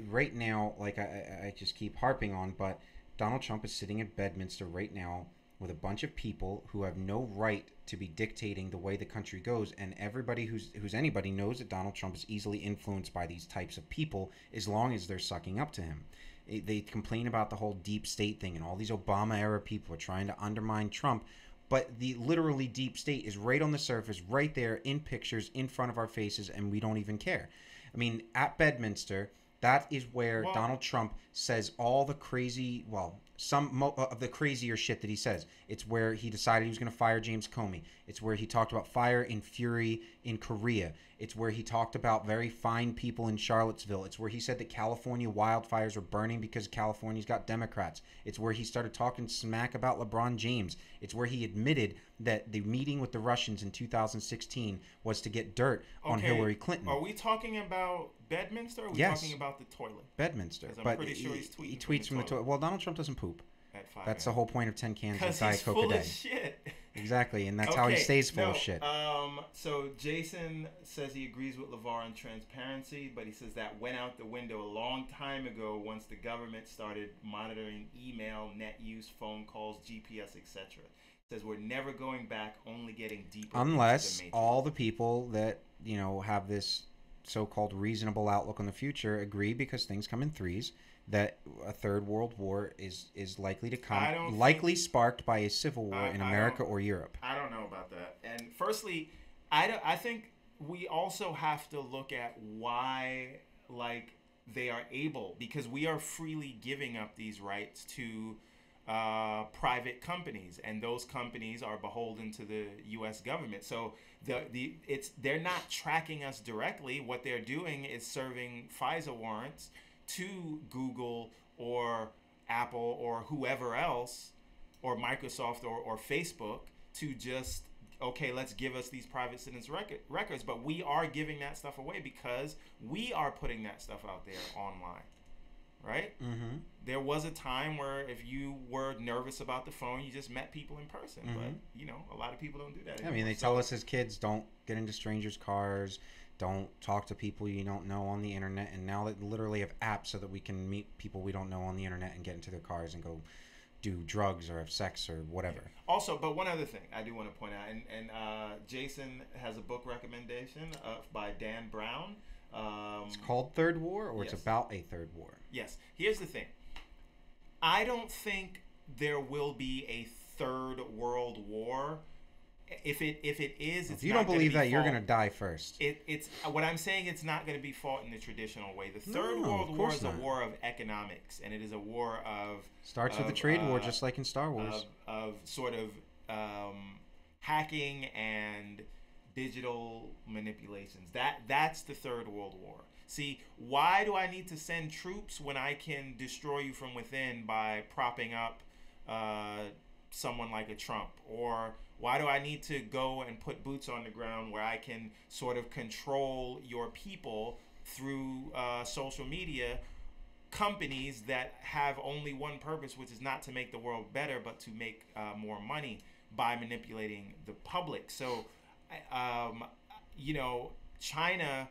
right now, like I just keep harping on, but Donald Trump is sitting at Bedminster right now with a bunch of people who have no right to be dictating the way the country goes, and everybody who's anybody knows that Donald Trump is easily influenced by these types of people as long as they're sucking up to him. They complain about the whole deep state thing, and all these Obama era people are trying to undermine Trump, but the literally deep state is right on the surface, right there in pictures in front of our faces, and we don't even care. I mean, at Bedminster, that is where Donald Trump says all the crazy, of the crazier shit that he says. It's where he decided he was going to fire James Comey. It's where he talked about fire and fury in Korea. It's where he talked about very fine people in Charlottesville. It's where he said that California wildfires were burning because California's got Democrats. It's where he started talking smack about LeBron James. It's where he admitted that the meeting with the Russians in 2016 was to get dirt on Hillary Clinton. Are we talking about Bedminster or are we talking about the toilet? Bedminster. I'm pretty sure he's tweeting. He tweets from the toilet. Well, Donald Trump doesn't poop. That's the whole point of 10 cans of Diet Coke a day. Because he's full of shit. Exactly, and that's how he stays full of shit. So Jason says he agrees with LeVar on transparency, but he says that went out the window a long time ago once the government started monitoring email, net use, phone calls, GPS, etc. Says we're never going back, only getting deeper. Unless all the people that, you know, have this so-called reasonable outlook on the future agree, because things come in threes, that a third world war is likely to come, likely sparked by a civil war in America or Europe. I don't know about that. And firstly, I think we also have to look at why, like, they are able, because we are freely giving up these rights to private companies, and those companies are beholden to the U.S. government. So they're not tracking us directly. What they're doing is serving FISA warrants to Google or Apple or whoever else, or Microsoft or Facebook, to just, okay, let's give us these private citizens records. But we are giving that stuff away because we are putting that stuff out there online, right? Mm-hmm. There was a time where if you were nervous about the phone, you just met people in person. Mm-hmm. But, you know, a lot of people don't do that anymore. I mean, they tell us as kids, don't get into strangers' cars. Don't talk to people you don't know on the internet. And now they literally have apps so that we can meet people we don't know on the internet and get into their cars and go do drugs or have sex or whatever. Also, but one other thing I do want to point out, and Jason has a book recommendation by Dan Brown. It's called Third War, or yes, it's about a third war? Yes. Here's the thing. I don't think there will be a third world war. If it is, it's if you don't believe that, you're going to die first. It's what I'm saying. It's not going to be fought in the traditional way. The Third World War is a war of economics, and it is a war of starts with the trade war, just like in Star Wars, of sort of hacking and digital manipulations. That's the Third World War. See, why do I need to send troops when I can destroy you from within by propping up someone like a Trump? Or why do I need to go and put boots on the ground where I can sort of control your people through social media companies that have only one purpose, which is not to make the world better, but to make more money by manipulating the public? So, you know, China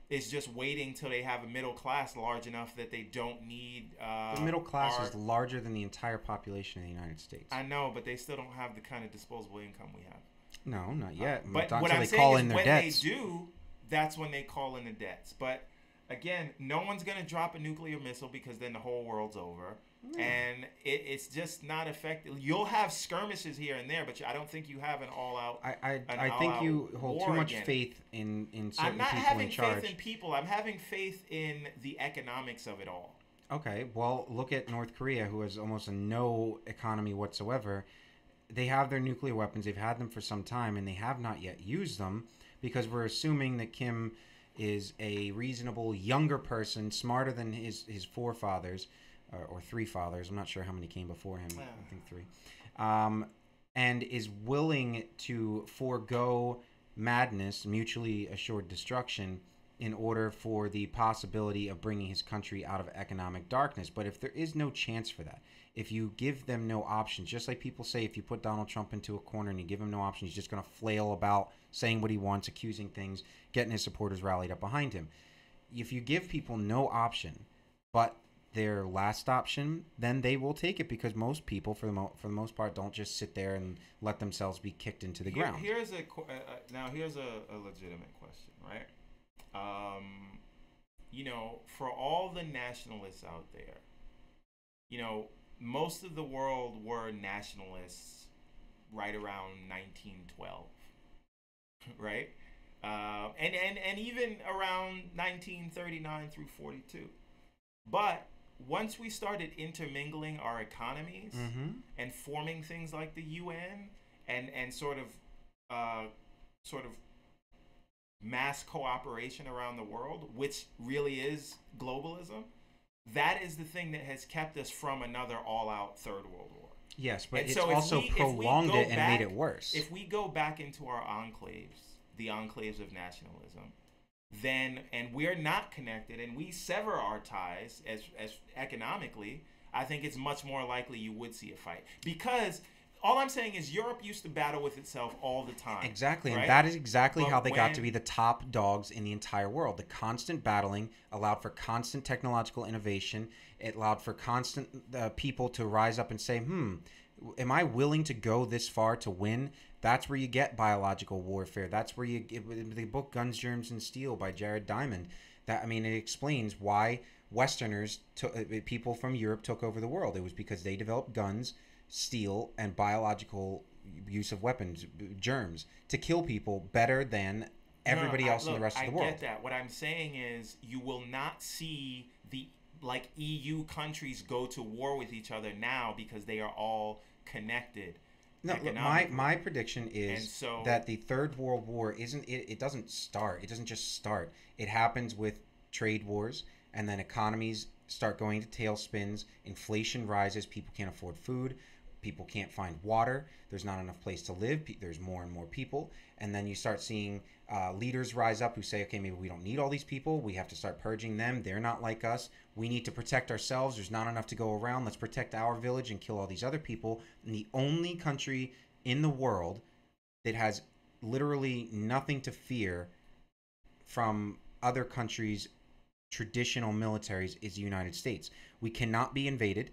is just waiting till they have a middle class large enough that they don't need the middle class is larger than the entire population of the United States. I know, but they still don't have the kind of disposable income we have. No, not yet. But what I'm saying is when they do, that's when they call in the debts. But again, no one's going to drop a nuclear missile because then the whole world's over. And it's just not effective. You'll have skirmishes here and there, but I don't think you have an all-out. I think you hold too much faith in certain people in charge. I'm not having faith in people. I'm having faith in the economics of it all. Okay, well, look at North Korea, who has almost no economy whatsoever. They have their nuclear weapons. They've had them for some time, and they have not yet used them because we're assuming that Kim is a reasonable, younger person, smarter than his forefathers. Or three fathers. I'm not sure how many came before him. I think three. And is willing to forego madness, mutually assured destruction, in order for the possibility of bringing his country out of economic darkness. But if there is no chance for that, if you give them no options, just like people say, if you put Donald Trump into a corner and you give him no options, he's just going to flail about, saying what he wants, accusing things, getting his supporters rallied up behind him. If you give people no option, but their last option, then they will take it, because most people, for the most part, don't just sit there and let themselves be kicked into the ground. Here's a legitimate question, right? You know, for all the nationalists out there, you know, most of the world were nationalists right around 1912, right? And even around 1939 through 42. But once we started intermingling our economies and forming things like the UN and sort of mass cooperation around the world, which really is globalism, that is the thing that has kept us from another all-out Third World War. Yes, but it's also prolonged it and made it worse. If we go back into our enclaves, the enclaves of nationalism, then, and we're not connected, and we sever our ties as economically, I think it's much more likely you would see a fight. Because all I'm saying is Europe used to battle with itself all the time. Exactly, right? And that is exactly how they got to be the top dogs in the entire world. The constant battling allowed for constant technological innovation. It allowed for constant people to rise up and say, am I willing to go this far to win? That's where you get biological warfare. That's where you get the book Guns, Germs, and Steel by Jared Diamond. It explains why Westerners, people from Europe, took over the world. It was because they developed guns, steel, and biological use of weapons, germs, to kill people better than everybody else in the rest of the world. I get that. What I'm saying is you will not see the EU countries go to war with each other now because they are all connected. No, my prediction is that the Third World War it doesn't just start. It happens with trade wars, and then economies start going to tailspins, inflation rises, people can't afford food, people can't find water, there's not enough place to live, there's more and more people, and then you start seeing leaders rise up who say, okay, maybe we don't need all these people, we have to start purging them, they're not like us, we need to protect ourselves, there's not enough to go around, let's protect our village and kill all these other people. And the only country in the world that has literally nothing to fear from other countries' traditional militaries is the United States. We cannot be invaded.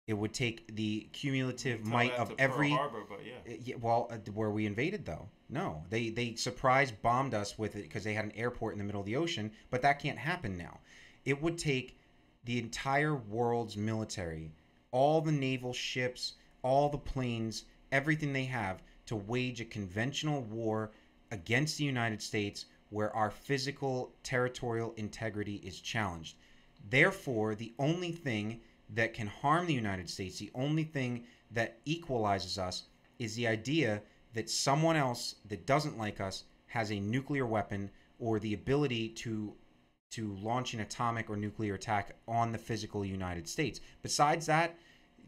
It would take the cumulative might of every. Pearl Harbor, but yeah. Well, were we invaded though? No, they surprise bombed us with it because they had an airport in the middle of the ocean. But that can't happen now. It would take the entire world's military, all the naval ships, all the planes, everything they have, to wage a conventional war against the United States, where our physical territorial integrity is challenged. Therefore, the only thing that can harm the United States, the only thing that equalizes us, is the idea that someone else that doesn't like us has a nuclear weapon or the ability to launch an atomic or nuclear attack on the physical United States. Besides that,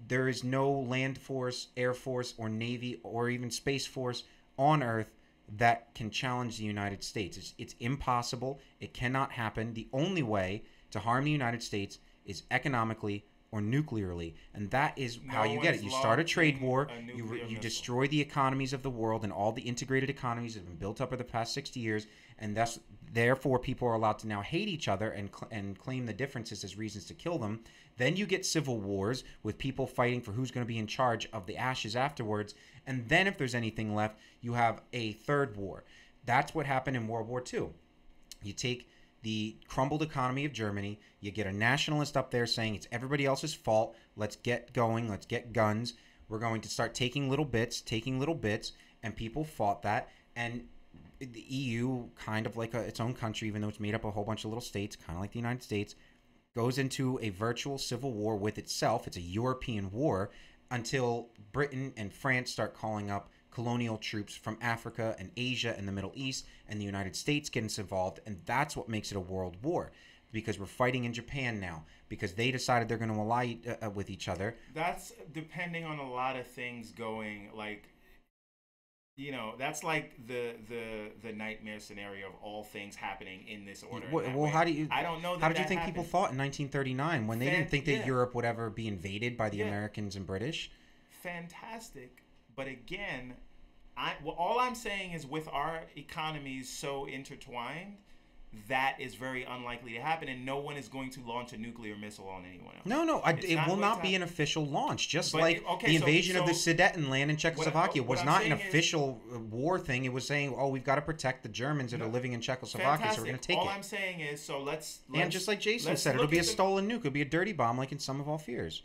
there is no land force, air force, or navy, or even space force on Earth that can challenge the United States. It's impossible. It cannot happen. The only way to harm the United States is economically or nuclearly, and that is how you get it. You start a trade war, you destroy the economies of the world and all the integrated economies that have been built up over the past 60 years, and therefore people are allowed to now hate each other and claim the differences as reasons to kill them. Then you get civil wars with people fighting for who's going to be in charge of the ashes afterwards, and then if there's anything left, you have a third war. That's what happened in World War II. You take the crumbled economy of Germany, you get a nationalist up there saying it's everybody else's fault, let's get going, let's get guns, we're going to start taking little bits, and people fought that, and the EU, kind of like its own country, even though it's made up of a whole bunch of little states, kind of like the United States, goes into a virtual civil war with itself. It's a European war until Britain and France start calling up colonial troops from Africa and Asia and the Middle East, and the United States gets involved, and that's what makes it a world war, because we're fighting in Japan now because they decided they're going to ally with each other. That's depending on a lot of things going, like, you know, that's like the nightmare scenario of all things happening in this order. Well, how do you? I don't know. How did you think people thought in 1939 when they didn't think that Europe would ever be invaded by the Americans and British? Fantastic. But again, all I'm saying is with our economies so intertwined, that is very unlikely to happen, and no one is going to launch a nuclear missile on anyone else. No, it will not be an official launch. Just like the invasion of the Sudetenland in Czechoslovakia was not an official war thing. It was saying, oh, we've got to protect the Germans that are living in Czechoslovakia, so we're going to take it. All I'm saying is, so let's and just like Jason said, it'll be a stolen nuke. It'll be a dirty bomb, like in Sum of All Fears.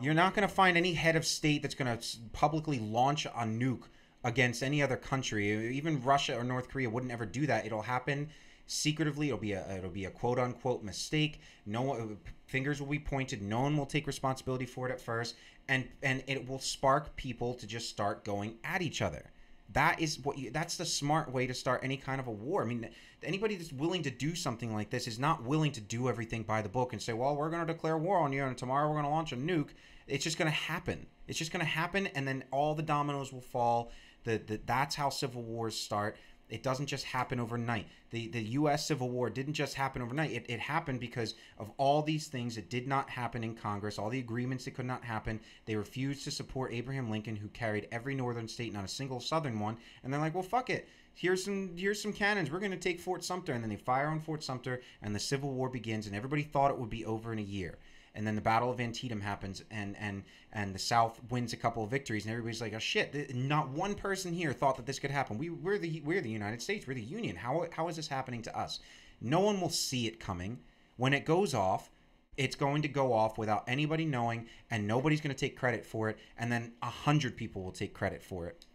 You're not going to find any head of state that's going to publicly launch a nuke against any other country. Even Russia or North Korea wouldn't ever do that. It'll happen secretively. It'll be a quote unquote mistake. No one, fingers will be pointed. No one will take responsibility for it at first, and it will spark people to just start going at each other. That's the smart way to start any kind of a war. I mean, anybody that's willing to do something like this is not willing to do everything by the book and say, well, we're going to declare war on you and tomorrow we're going to launch a nuke. It's just going to happen. It's just going to happen, and then all the dominoes will fall. That's how civil wars start. It doesn't just happen overnight. The U.S. Civil War didn't just happen overnight. It happened because of all these things that did not happen in Congress, all the agreements that could not happen. They refused to support Abraham Lincoln, who carried every northern state, not a single southern one. And they're like, well, fuck it. Here's some cannons. We're going to take Fort Sumter. And then they fire on Fort Sumter, and the Civil War begins. And everybody thought it would be over in a year. And then the Battle of Antietam happens, and the South wins a couple of victories, and everybody's like, oh shit, not one person here thought that this could happen. We're the United States, we're the Union. How is this happening to us? No one will see it coming. When it goes off, it's going to go off without anybody knowing, and nobody's going to take credit for it, and then 100 people will take credit for it.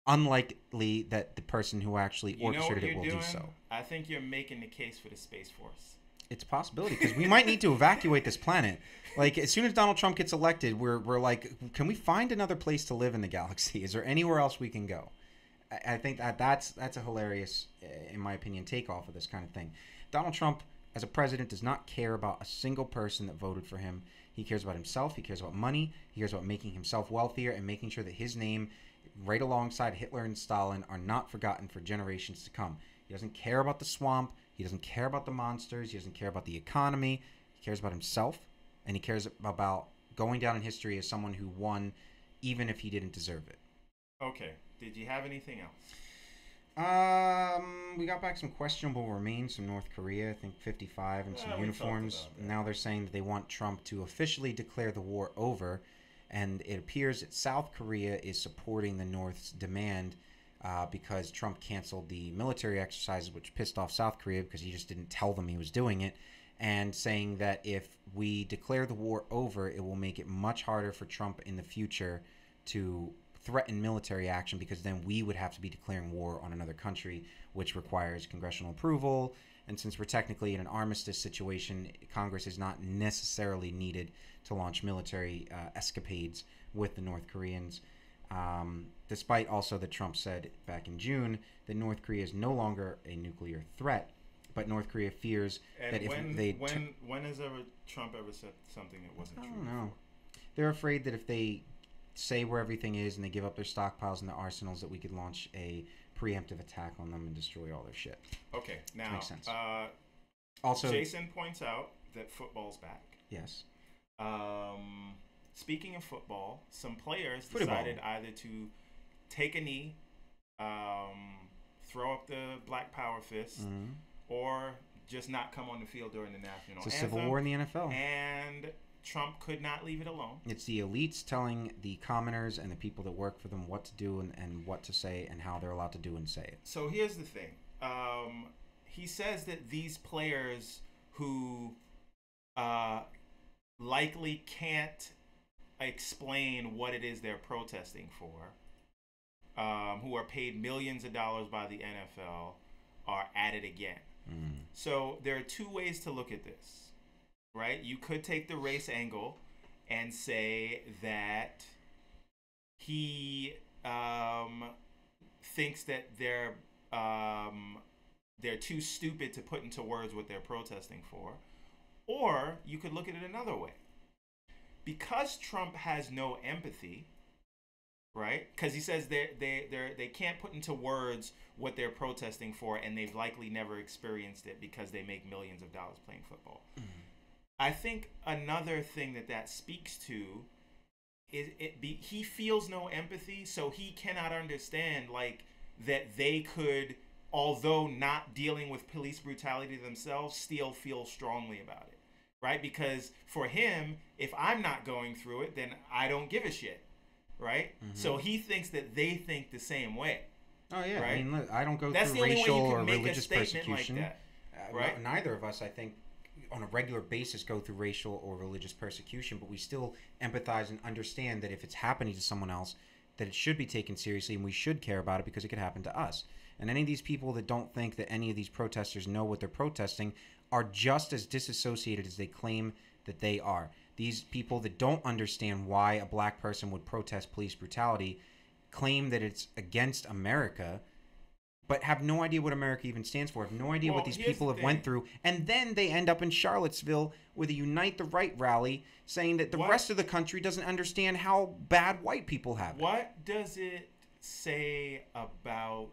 Unlikely that the person who actually orchestrated it will do so. I think you're making the case for the Space Force. It's a possibility, because we might need to evacuate this planet. Like, as soon as Donald Trump gets elected, we're like, can we find another place to live in the galaxy? Is there anywhere else we can go? I think that's a hilarious, in my opinion, takeoff of this kind of thing. Donald Trump, as a president, does not care about a single person that voted for him. He cares about himself. He cares about money. He cares about making himself wealthier and making sure that his name, right alongside Hitler and Stalin, are not forgotten for generations to come. He doesn't care about the swamp. He doesn't care about the monsters. He doesn't care about the economy. He cares about himself, and he cares about going down in history as someone who won, even if he didn't deserve it. Okay. Did you have anything else? We got back some questionable remains from North Korea, I think 55, and some uniforms. Now they're saying that they want Trump to officially declare the war over, and it appears that South Korea is supporting the North's demand because Trump canceled the military exercises, which pissed off South Korea because he just didn't tell them he was doing it, and saying that if we declare the war over, it will make it much harder for Trump in the future to threaten military action, because then we would have to be declaring war on another country, which requires congressional approval. And since we're technically in an armistice situation, Congress is not necessarily needed to launch military escapades with the North Koreans. Despite also that Trump said back in June that North Korea is no longer a nuclear threat, but North Korea fears that if when has Trump ever said something that wasn't true? I don't know. They're afraid that if they say where everything is and they give up their stockpiles and their arsenals, that we could launch a preemptive attack on them and destroy all their shit. Okay, now makes sense. Also, Jason points out that football's back. Yes. Speaking of football, some players decided either to take a knee, throw up the Black Power fist, or just not come on the field during the national anthem. It's a civil war in the NFL. And Trump could not leave it alone. It's the elites telling the commoners and the people that work for them what to do and what to say and how they're allowed to do and say it. So here's the thing. He says that these players who likely can't explain what it is they're protesting for, who are paid millions of dollars by the NFL, are at it again. So there are two ways to look at this, right? You could take the race angle and say that he thinks that they're too stupid to put into words what they're protesting for. Or you could look at it another way. Because Trump has no empathy, right? Because he says they can't put into words what they're protesting for, and they've likely never experienced it because they make millions of dollars playing football. I think another thing that speaks to is he feels no empathy, so he cannot understand that they could, although not dealing with police brutality themselves, still feel strongly about it, right? Because for him, if I'm not going through it, then I don't give a shit, right? So he thinks that they think the same way. Oh yeah, right? I mean, look, I don't go That's through racial or religious Like persecution. that, right? Neither of us, I think, on a regular basis go through racial or religious persecution, but we still empathize and understand that if it's happening to someone else, that it should be taken seriously and we should care about it because it could happen to us. And any of these people that don't think that any of these protesters know what they're protesting are just as disassociated as they claim that they are. These people that don't understand why a black person would protest police brutality claim that it's against America, but have no idea what America even stands for, have no idea what these people have went through, and then they end up in Charlottesville with a Unite the Right rally saying that the rest of the country doesn't understand how bad white people have it. What does it say about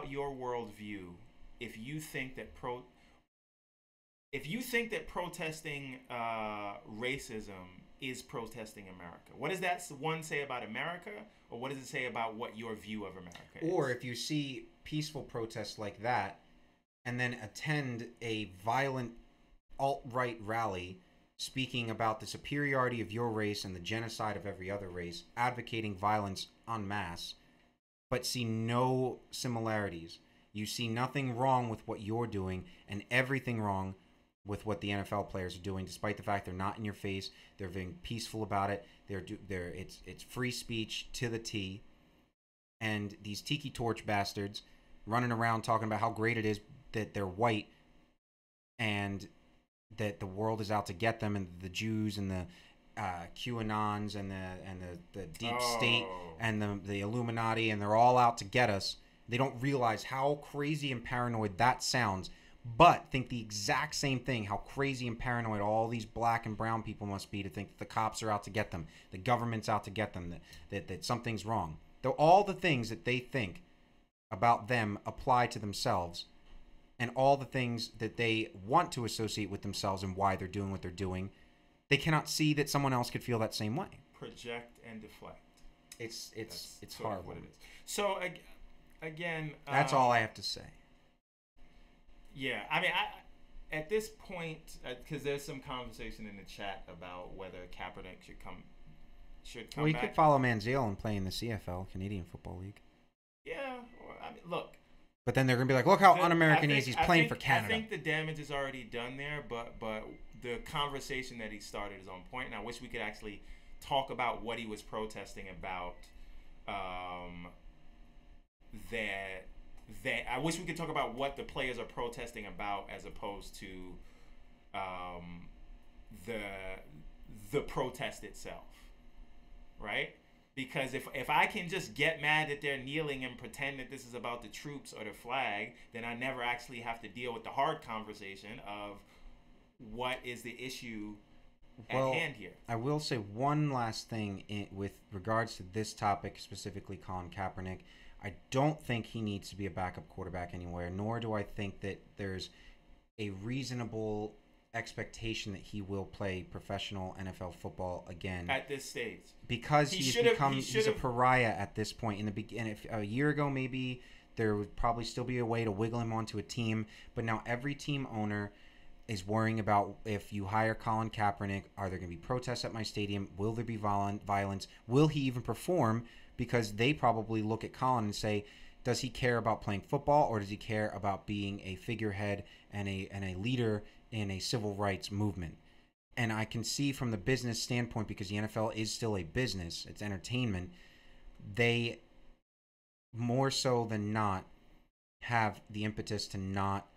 your worldview if you think that protesting racism is protesting America? What does that one say about America, or what does it say about what your view of America is? Or if you see peaceful protests like that and then attend a violent alt-right rally speaking about the superiority of your race and the genocide of every other race, advocating violence en masse, but see no similarities. You see nothing wrong with what you're doing and everything wrong with what the NFL players are doing, despite the fact they're not in your face. They're being peaceful about it. It's free speech to the T. And these tiki torch bastards running around talking about how great it is that they're white and that the world is out to get them, and the Jews and the QAnons and the deep state and the Illuminati, and they're all out to get us. They don't realize how crazy and paranoid that sounds, but think the exact same thing, how crazy and paranoid all these black and brown people must be to think that the cops are out to get them, the government's out to get them, that something's wrong. Though all the things that they think about them apply to themselves, and all the things that they want to associate with themselves and why they're doing what they're doing, they cannot see that someone else could feel that same way. Project and deflect. It's horrible. What it is. So again, that's all I have to say. Yeah, I mean, at this point, because there's some conversation in the chat about whether Kaepernick should come Well, you back. could follow Manziel and play in the CFL, Canadian Football League. Yeah, I mean, look. But then they're gonna be like, look how un-American he is. He's playing for Canada. I think the damage is already done there, but the conversation that he started is on point, and I wish we could actually talk about what he was protesting about. I wish we could talk about what the players are protesting about, as opposed to the protest itself, right? Because if I can just get mad that they're kneeling and pretend that this is about the troops or the flag, then I never actually have to deal with the hard conversation of what is the issue at hand here. I will say one last thing with regards to this topic, specifically Colin Kaepernick. I don't think he needs to be a backup quarterback anywhere, nor do I think that there's a reasonable expectation that he will play professional NFL football again at this stage, because he's a pariah at this point. In the beginning, if a year ago maybe there would probably still be a way to wiggle him onto a team, but now every team owner is worrying about, if you hire Colin Kaepernick, are there going to be protests at my stadium? Will there be violence? Will he even perform? Because they probably look at Colin and say, does he care about playing football, or does he care about being a figurehead and a leader in a civil rights movement? And I can see from the business standpoint, because the NFL is still a business, it's entertainment, they more so than not have the impetus to not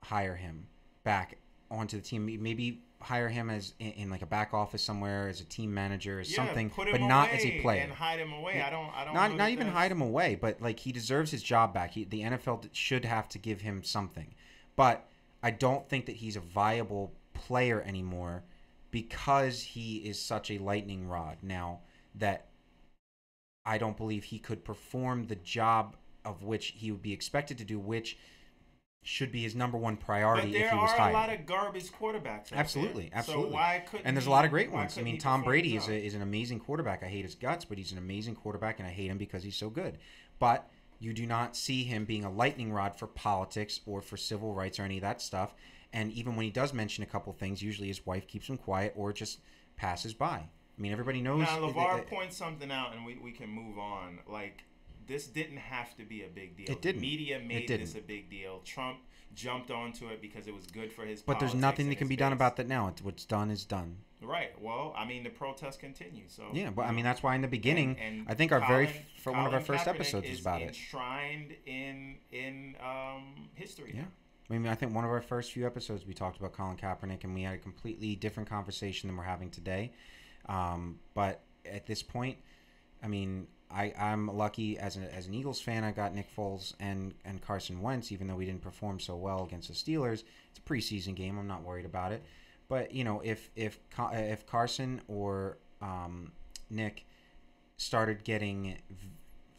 hire him back onto the team. Maybe hire him as in like a back office somewhere as a team manager or something, but not as a player. And hide him away. I don't. Not even hide him away, but like, he deserves his job back. The NFL should have to give him something, but I don't think that he's a viable player anymore, because he is such a lightning rod now that I don't believe he could perform the job of which he would be expected to do, which should be his number one priority if he was hired. But there are a lot of garbage quarterbacks out absolutely. So why couldn't and there's a lot of great ones. I mean, Tom Brady is an amazing quarterback. I hate his guts, but he's an amazing quarterback, and I hate him because he's so good. But you do not see him being a lightning rod for politics or for civil rights or any of that stuff. And even when he does mention a couple things, usually his wife keeps him quiet or just passes by. I mean, everybody knows. Now, LeVar points something out, and we can move on. Like, this didn't have to be a big deal. It didn't. Media made this a big deal. Trump jumped onto it because it was good for his. But there's nothing that can be done about that now. What's done is done. Right. Well, I mean, the protests continue. So yeah, but I mean that's why in the beginning, and I think one of our first episodes was about it. Enshrined in history. Yeah. I mean, I think one of our first few episodes we talked about Colin Kaepernick, and we had a completely different conversation than we're having today. But at this point, I mean, I'm lucky as an Eagles fan. I got Nick Foles and Carson Wentz, even though we didn't perform so well against the Steelers. It's a preseason game. I'm not worried about it. But you know, if Carson or Nick started getting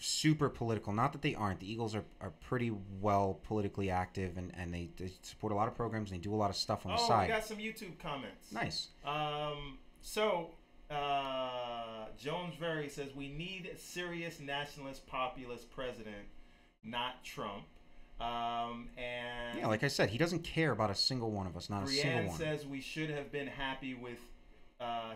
super political, not that they aren't. The Eagles are pretty well politically active, and they support a lot of programs and they do a lot of stuff on the side. We got some YouTube comments. Nice. Jones Very says we need a serious nationalist populist president, not Trump. And yeah, like I said, he doesn't care about a single one of us, not Brienne a single one. says we should have been happy with.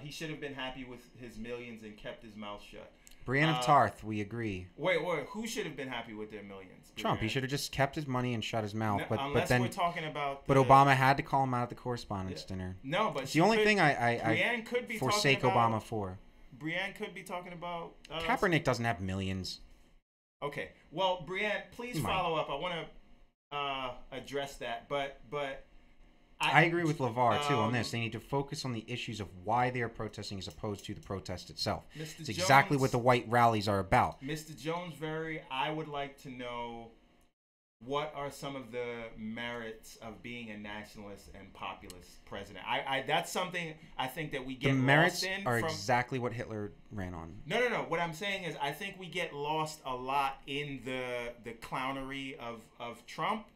He should have been happy with his millions and kept his mouth shut. Brienne of Tarth, we agree. Wait, who should have been happy with their millions? Trump. He should have just kept his money and shut his mouth. No, but then we're talking about. But Obama had to call him out at the Correspondents' Dinner. No, but it's the only thing I could be forsake Obama for. Brienne could be talking about. Kaepernick doesn't have millions. Okay, well, Brienne, please follow up. I want to address that, but I agree with LeVar, too, on this. They need to focus on the issues of why they are protesting as opposed to the protest itself. It's exactly what the white rallies are about. Mr. Jones, I would like to know what are some of the merits of being a nationalist and populist president. That's something I think that we get lost in. The merits are exactly what Hitler ran on. No. What I'm saying is I think we get lost a lot in the clownery of Trump.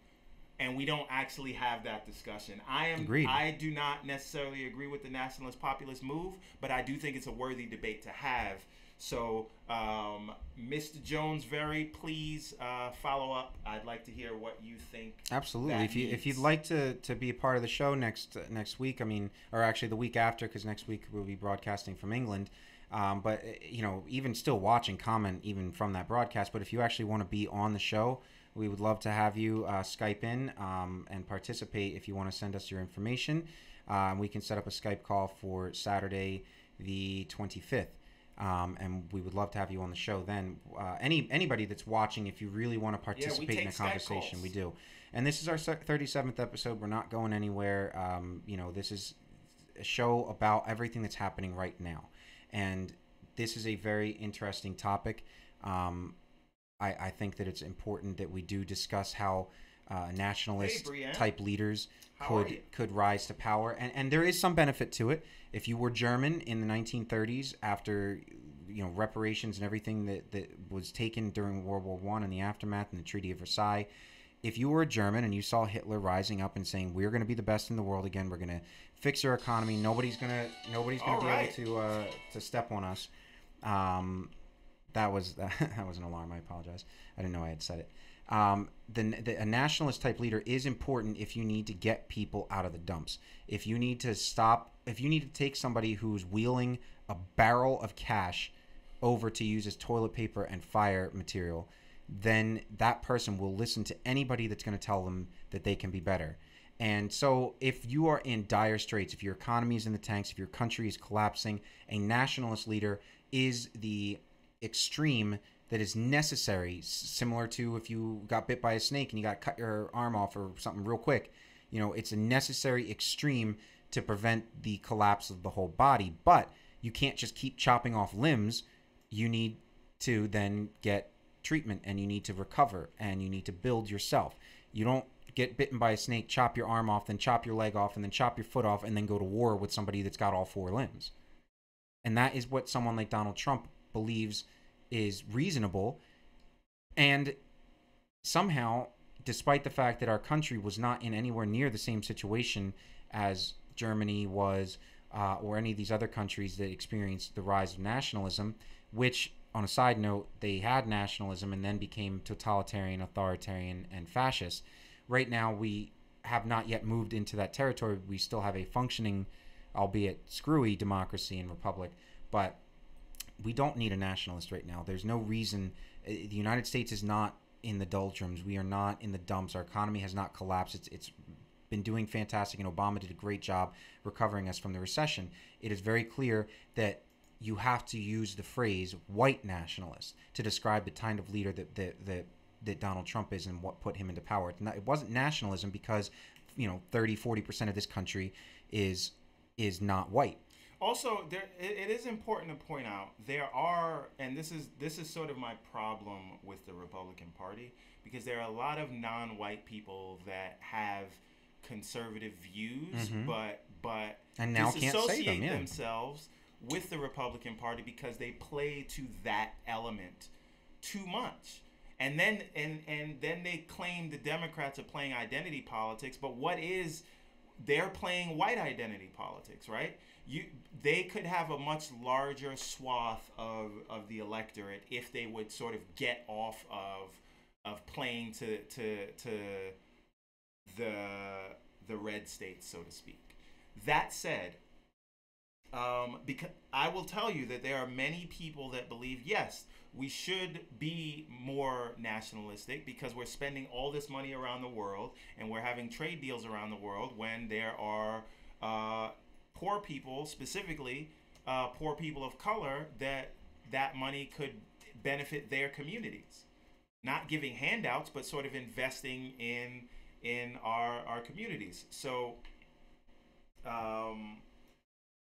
And we don't actually have that discussion. Agreed. I do not necessarily agree with the nationalist populist move, but I do think it's a worthy debate to have. So, Mr. Jones, please follow up. I'd like to hear what you think. Absolutely. If you'd like to be a part of the show next week, or actually the week after, because next week we'll be broadcasting from England. But you know, even still watching, comment even from that broadcast. But if you actually want to be on the show, we would love to have you Skype in and participate. If you want to send us your information, we can set up a Skype call for Saturday the 25th. And we would love to have you on the show then. Anybody that's watching, if you really want to participate in a conversation, we do. And this is our 37th episode. We're not going anywhere. You know, this is a show about everything that's happening right now. And this is a very interesting topic. I think that it's important that we do discuss how nationalist type leaders could rise to power, and there is some benefit to it. If you were German in the 1930s, after reparations and everything that was taken during World War I and the aftermath and the Treaty of Versailles, if you were a German and you saw Hitler rising up and saying we're going to be the best in the world again, we're going to fix our economy, nobody's going to be able to step on us. That was an alarm. I apologize. I didn't know I had said it. A nationalist type leader is important if you need to get people out of the dumps. If you need to take somebody who's wheeling a barrel of cash over to use as toilet paper and fire material, then that person will listen to anybody that's going to tell them that they can be better. And so if you are in dire straits, if your economy is in the tanks, if your country is collapsing, a nationalist leader is the extreme that is necessary, similar to if you got bit by a snake and you got cut your arm off or something real quick. It's a necessary extreme to prevent the collapse of the whole body. But you can't just keep chopping off limbs. You need to then get treatment, and you need to recover, and you need to build yourself. You don't get bitten by a snake, chop your arm off, then chop your leg off, and then chop your foot off, and then go to war with somebody that's got all four limbs. And that is what someone like Donald Trump believes is reasonable. And somehow, despite the fact that our country was not in anywhere near the same situation as Germany was, or any of these other countries that experienced the rise of nationalism, which, on a side note, they had nationalism and then became totalitarian, authoritarian, and fascist. Right now, we have not yet moved into that territory. We still have a functioning, albeit screwy, democracy and republic, but we don't need a nationalist right now. There's no reason The United States is not in the doldrums. We are not in the dumps. Our economy has not collapsed. It's been doing fantastic, and Obama did a great job recovering us from the recession. It is very clear that you have to use the phrase white nationalist to describe the kind of leader that Donald Trump is and what put him into power. It wasn't nationalism because 30-40% of this country is not white. Also, it is important to point out there are, and this is sort of my problem with the Republican Party, because there are a lot of non-white people that have conservative views, but and now can't say them, themselves with the Republican Party because they play to that element too much. And then they claim the Democrats are playing identity politics, but they're playing white identity politics, right? They could have a much larger swath of the electorate if they would sort of get off of playing to the red states, so to speak. That said, because I will tell you that there are many people that believe, yes, we should be more nationalistic because we're spending all this money around the world and we're having trade deals around the world when there are poor people, specifically poor people of color, that money could benefit their communities. Not giving handouts, but sort of investing in our communities. So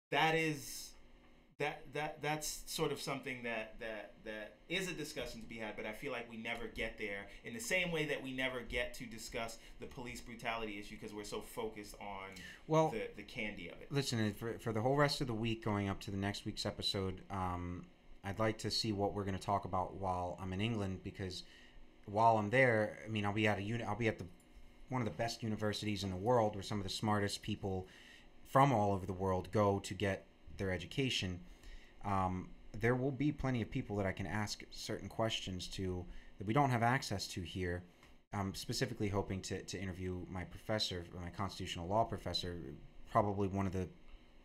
that's sort of something that is a discussion to be had, but I feel like we never get there in the same way that we never get to discuss the police brutality issue because we're so focused on the candy of it. Listen, for the whole rest of the week going up to the next week's episode, I'd like to see what we're going to talk about while I'm in England, because while I'm there, I mean, I'll be at one of the best universities in the world where some of the smartest people from all over the world go to get their education. There will be plenty of people that I can ask certain questions to that we don't have access to here. I'm specifically hoping to interview my professor, my constitutional law professor, probably one of the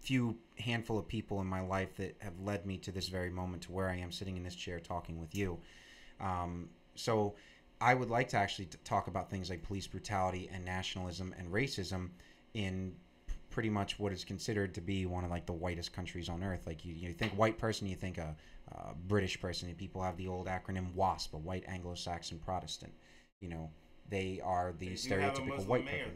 few handful of people in my life that have led me to this very moment, to where I am sitting in this chair talking with you. So I would like to actually talk about things like police brutality and nationalism and racism in pretty much what is considered to be one of like the whitest countries on earth. Like you think white person, you think a British person. People have the old acronym WASP, a white Anglo-Saxon Protestant. They are the stereotypical white person.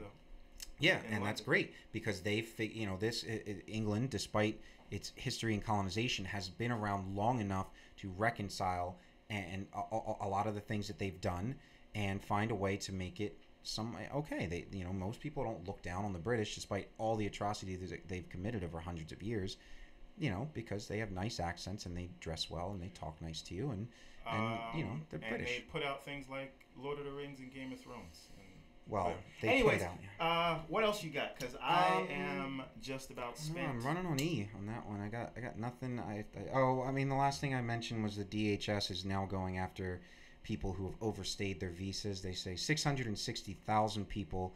Yeah, and that's great because England, despite its history and colonization, has been around long enough to reconcile and a lot of the things that they've done and find a way to make it okay. Most people don't look down on the British despite all the atrocities that they've committed over hundreds of years, because they have nice accents and they dress well and they talk nice to you and they're British. And they put out things like Lord of the Rings and Game of Thrones. Anyways, what else you got? Because I am just about spent. I'm running on E on that one. I got nothing. The last thing I mentioned was the DHS is now going after people who have overstayed their visas. They say 660,000 people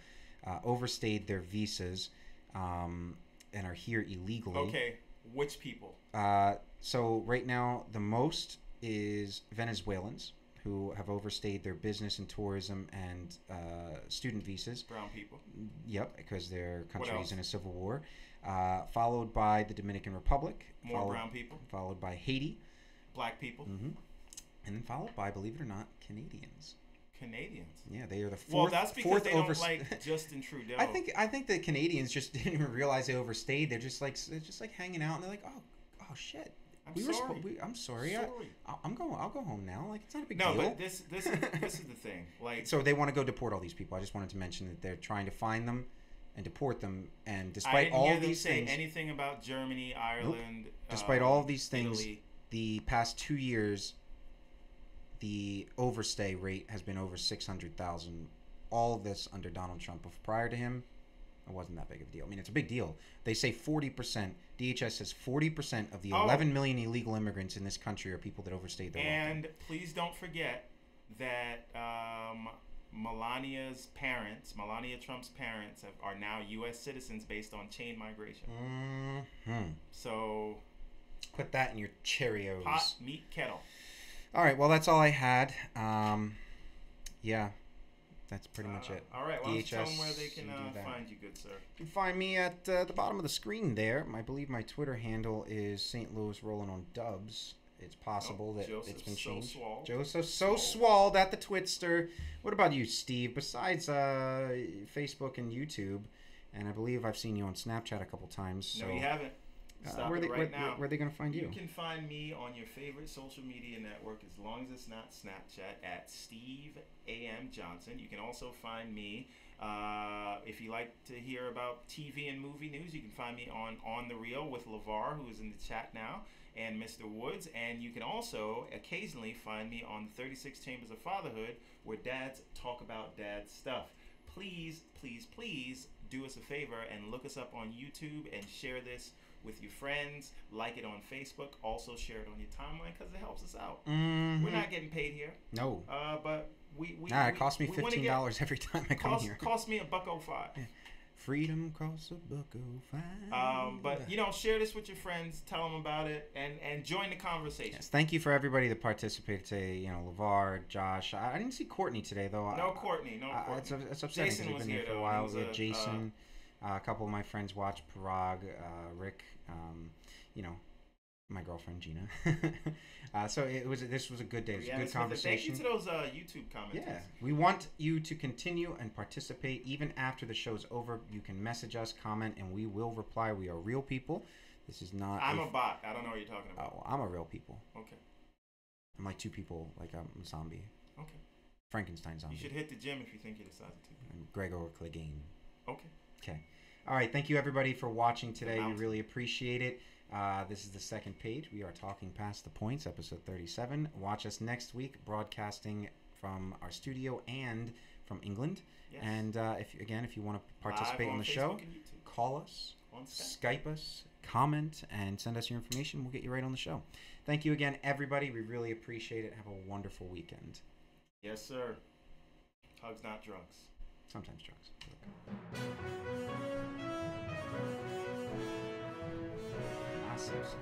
overstayed their visas and are here illegally. Okay, which people? So right now, the most is Venezuelans who have overstayed their business and tourism and student visas. Brown people. Yep, because their country is in a civil war. Followed by the Dominican Republic. Brown people. Followed by Haiti. Black people. Mm-hmm. And then followed by, believe it or not, Canadians. Yeah, they are the fourth. Well, that's because they don't like Justin Trudeau. I think the Canadians just didn't even realize they overstayed. They're just like hanging out, and they're like, oh shit. I'm sorry. I'll go home now. Like, it's not a big deal. No, but this is the thing. Like, so they want to go deport all these people. I just wanted to mention that they're trying to find them and deport them. And despite all of these things, anything about Germany, Ireland, nope. Despite all of these things, Italy. The past 2 years, the overstay rate has been over 600,000. All of this under Donald Trump. Prior to him, it wasn't that big of a deal. I mean, it's a big deal. They say 40%. DHS says 40% of the 11 million illegal immigrants in this country are people that overstayed their welcome. And please don't forget that Melania Trump's parents, are now U.S. citizens based on chain migration. Mm-hmm. So put that in your Cheerios. Pot, meat, kettle. All right. Well, that's all I had. Yeah, that's pretty much it. All right. Well, let's tell them where they can find you, good sir. You can find me at the bottom of the screen there. I believe my Twitter handle is St. Louis Rolling on Dubs. It's possible that it's been changed. Joseph So Swalled at the Twitster. What about you, Steve? Besides Facebook and YouTube, and I believe I've seen you on Snapchat a couple times. So, no, you haven't. Stop it right now. Where are they going to find you? You can find me on your favorite social media network, as long as it's not Snapchat, at Steve A.M. Johnson. You can also find me, if you like to hear about TV and movie news, you can find me on The Real with LeVar, who is in the chat now, and Mr. Woods. And you can also occasionally find me on the 36 Chambers of Fatherhood, where dads talk about dad stuff. Please, please, please do us a favor and look us up on YouTube and share this with your friends. Like it on Facebook. Also share it on your timeline, because it helps us out. Mm-hmm. We're not getting paid here. No. But it costs me $15 every time I come here. Cost me $1.05. Yeah. Freedom costs $1.05. But share this with your friends. Tell them about it, and join the conversation. Yes, thank you for everybody that participated today. LeVar, Josh. I didn't see Courtney today though. No Courtney. It's upsetting because we've been here for a while. We had Jason. A couple of my friends watched Parag, Rick. My girlfriend Gina. So this was a good day. It was a good conversation. Thank you to those YouTube comments. Yeah, we want you to continue and participate even after the show's over. You can message us, comment, and we will reply. We are real people. This is not. I'm a bot. I don't know what you're talking about. Oh, I'm a real people. Okay. I'm like two people. Like I'm a zombie. Okay. Frankenstein zombie. You should hit the gym if you think you're the size of two. I'm Gregor Clegane. Okay. Okay. All right. Thank you everybody for watching today. We really appreciate it. This is the second page. We are talking past the points, episode 37. Watch us next week, broadcasting from our studio and from England. Yes. And if you want to participate on the show, call us, Skype us, comment, and send us your information. We'll get you right on the show. Thank you again, everybody. We really appreciate it. Have a wonderful weekend. Yes, sir. Hugs, not drugs. Sometimes drugs. Massive.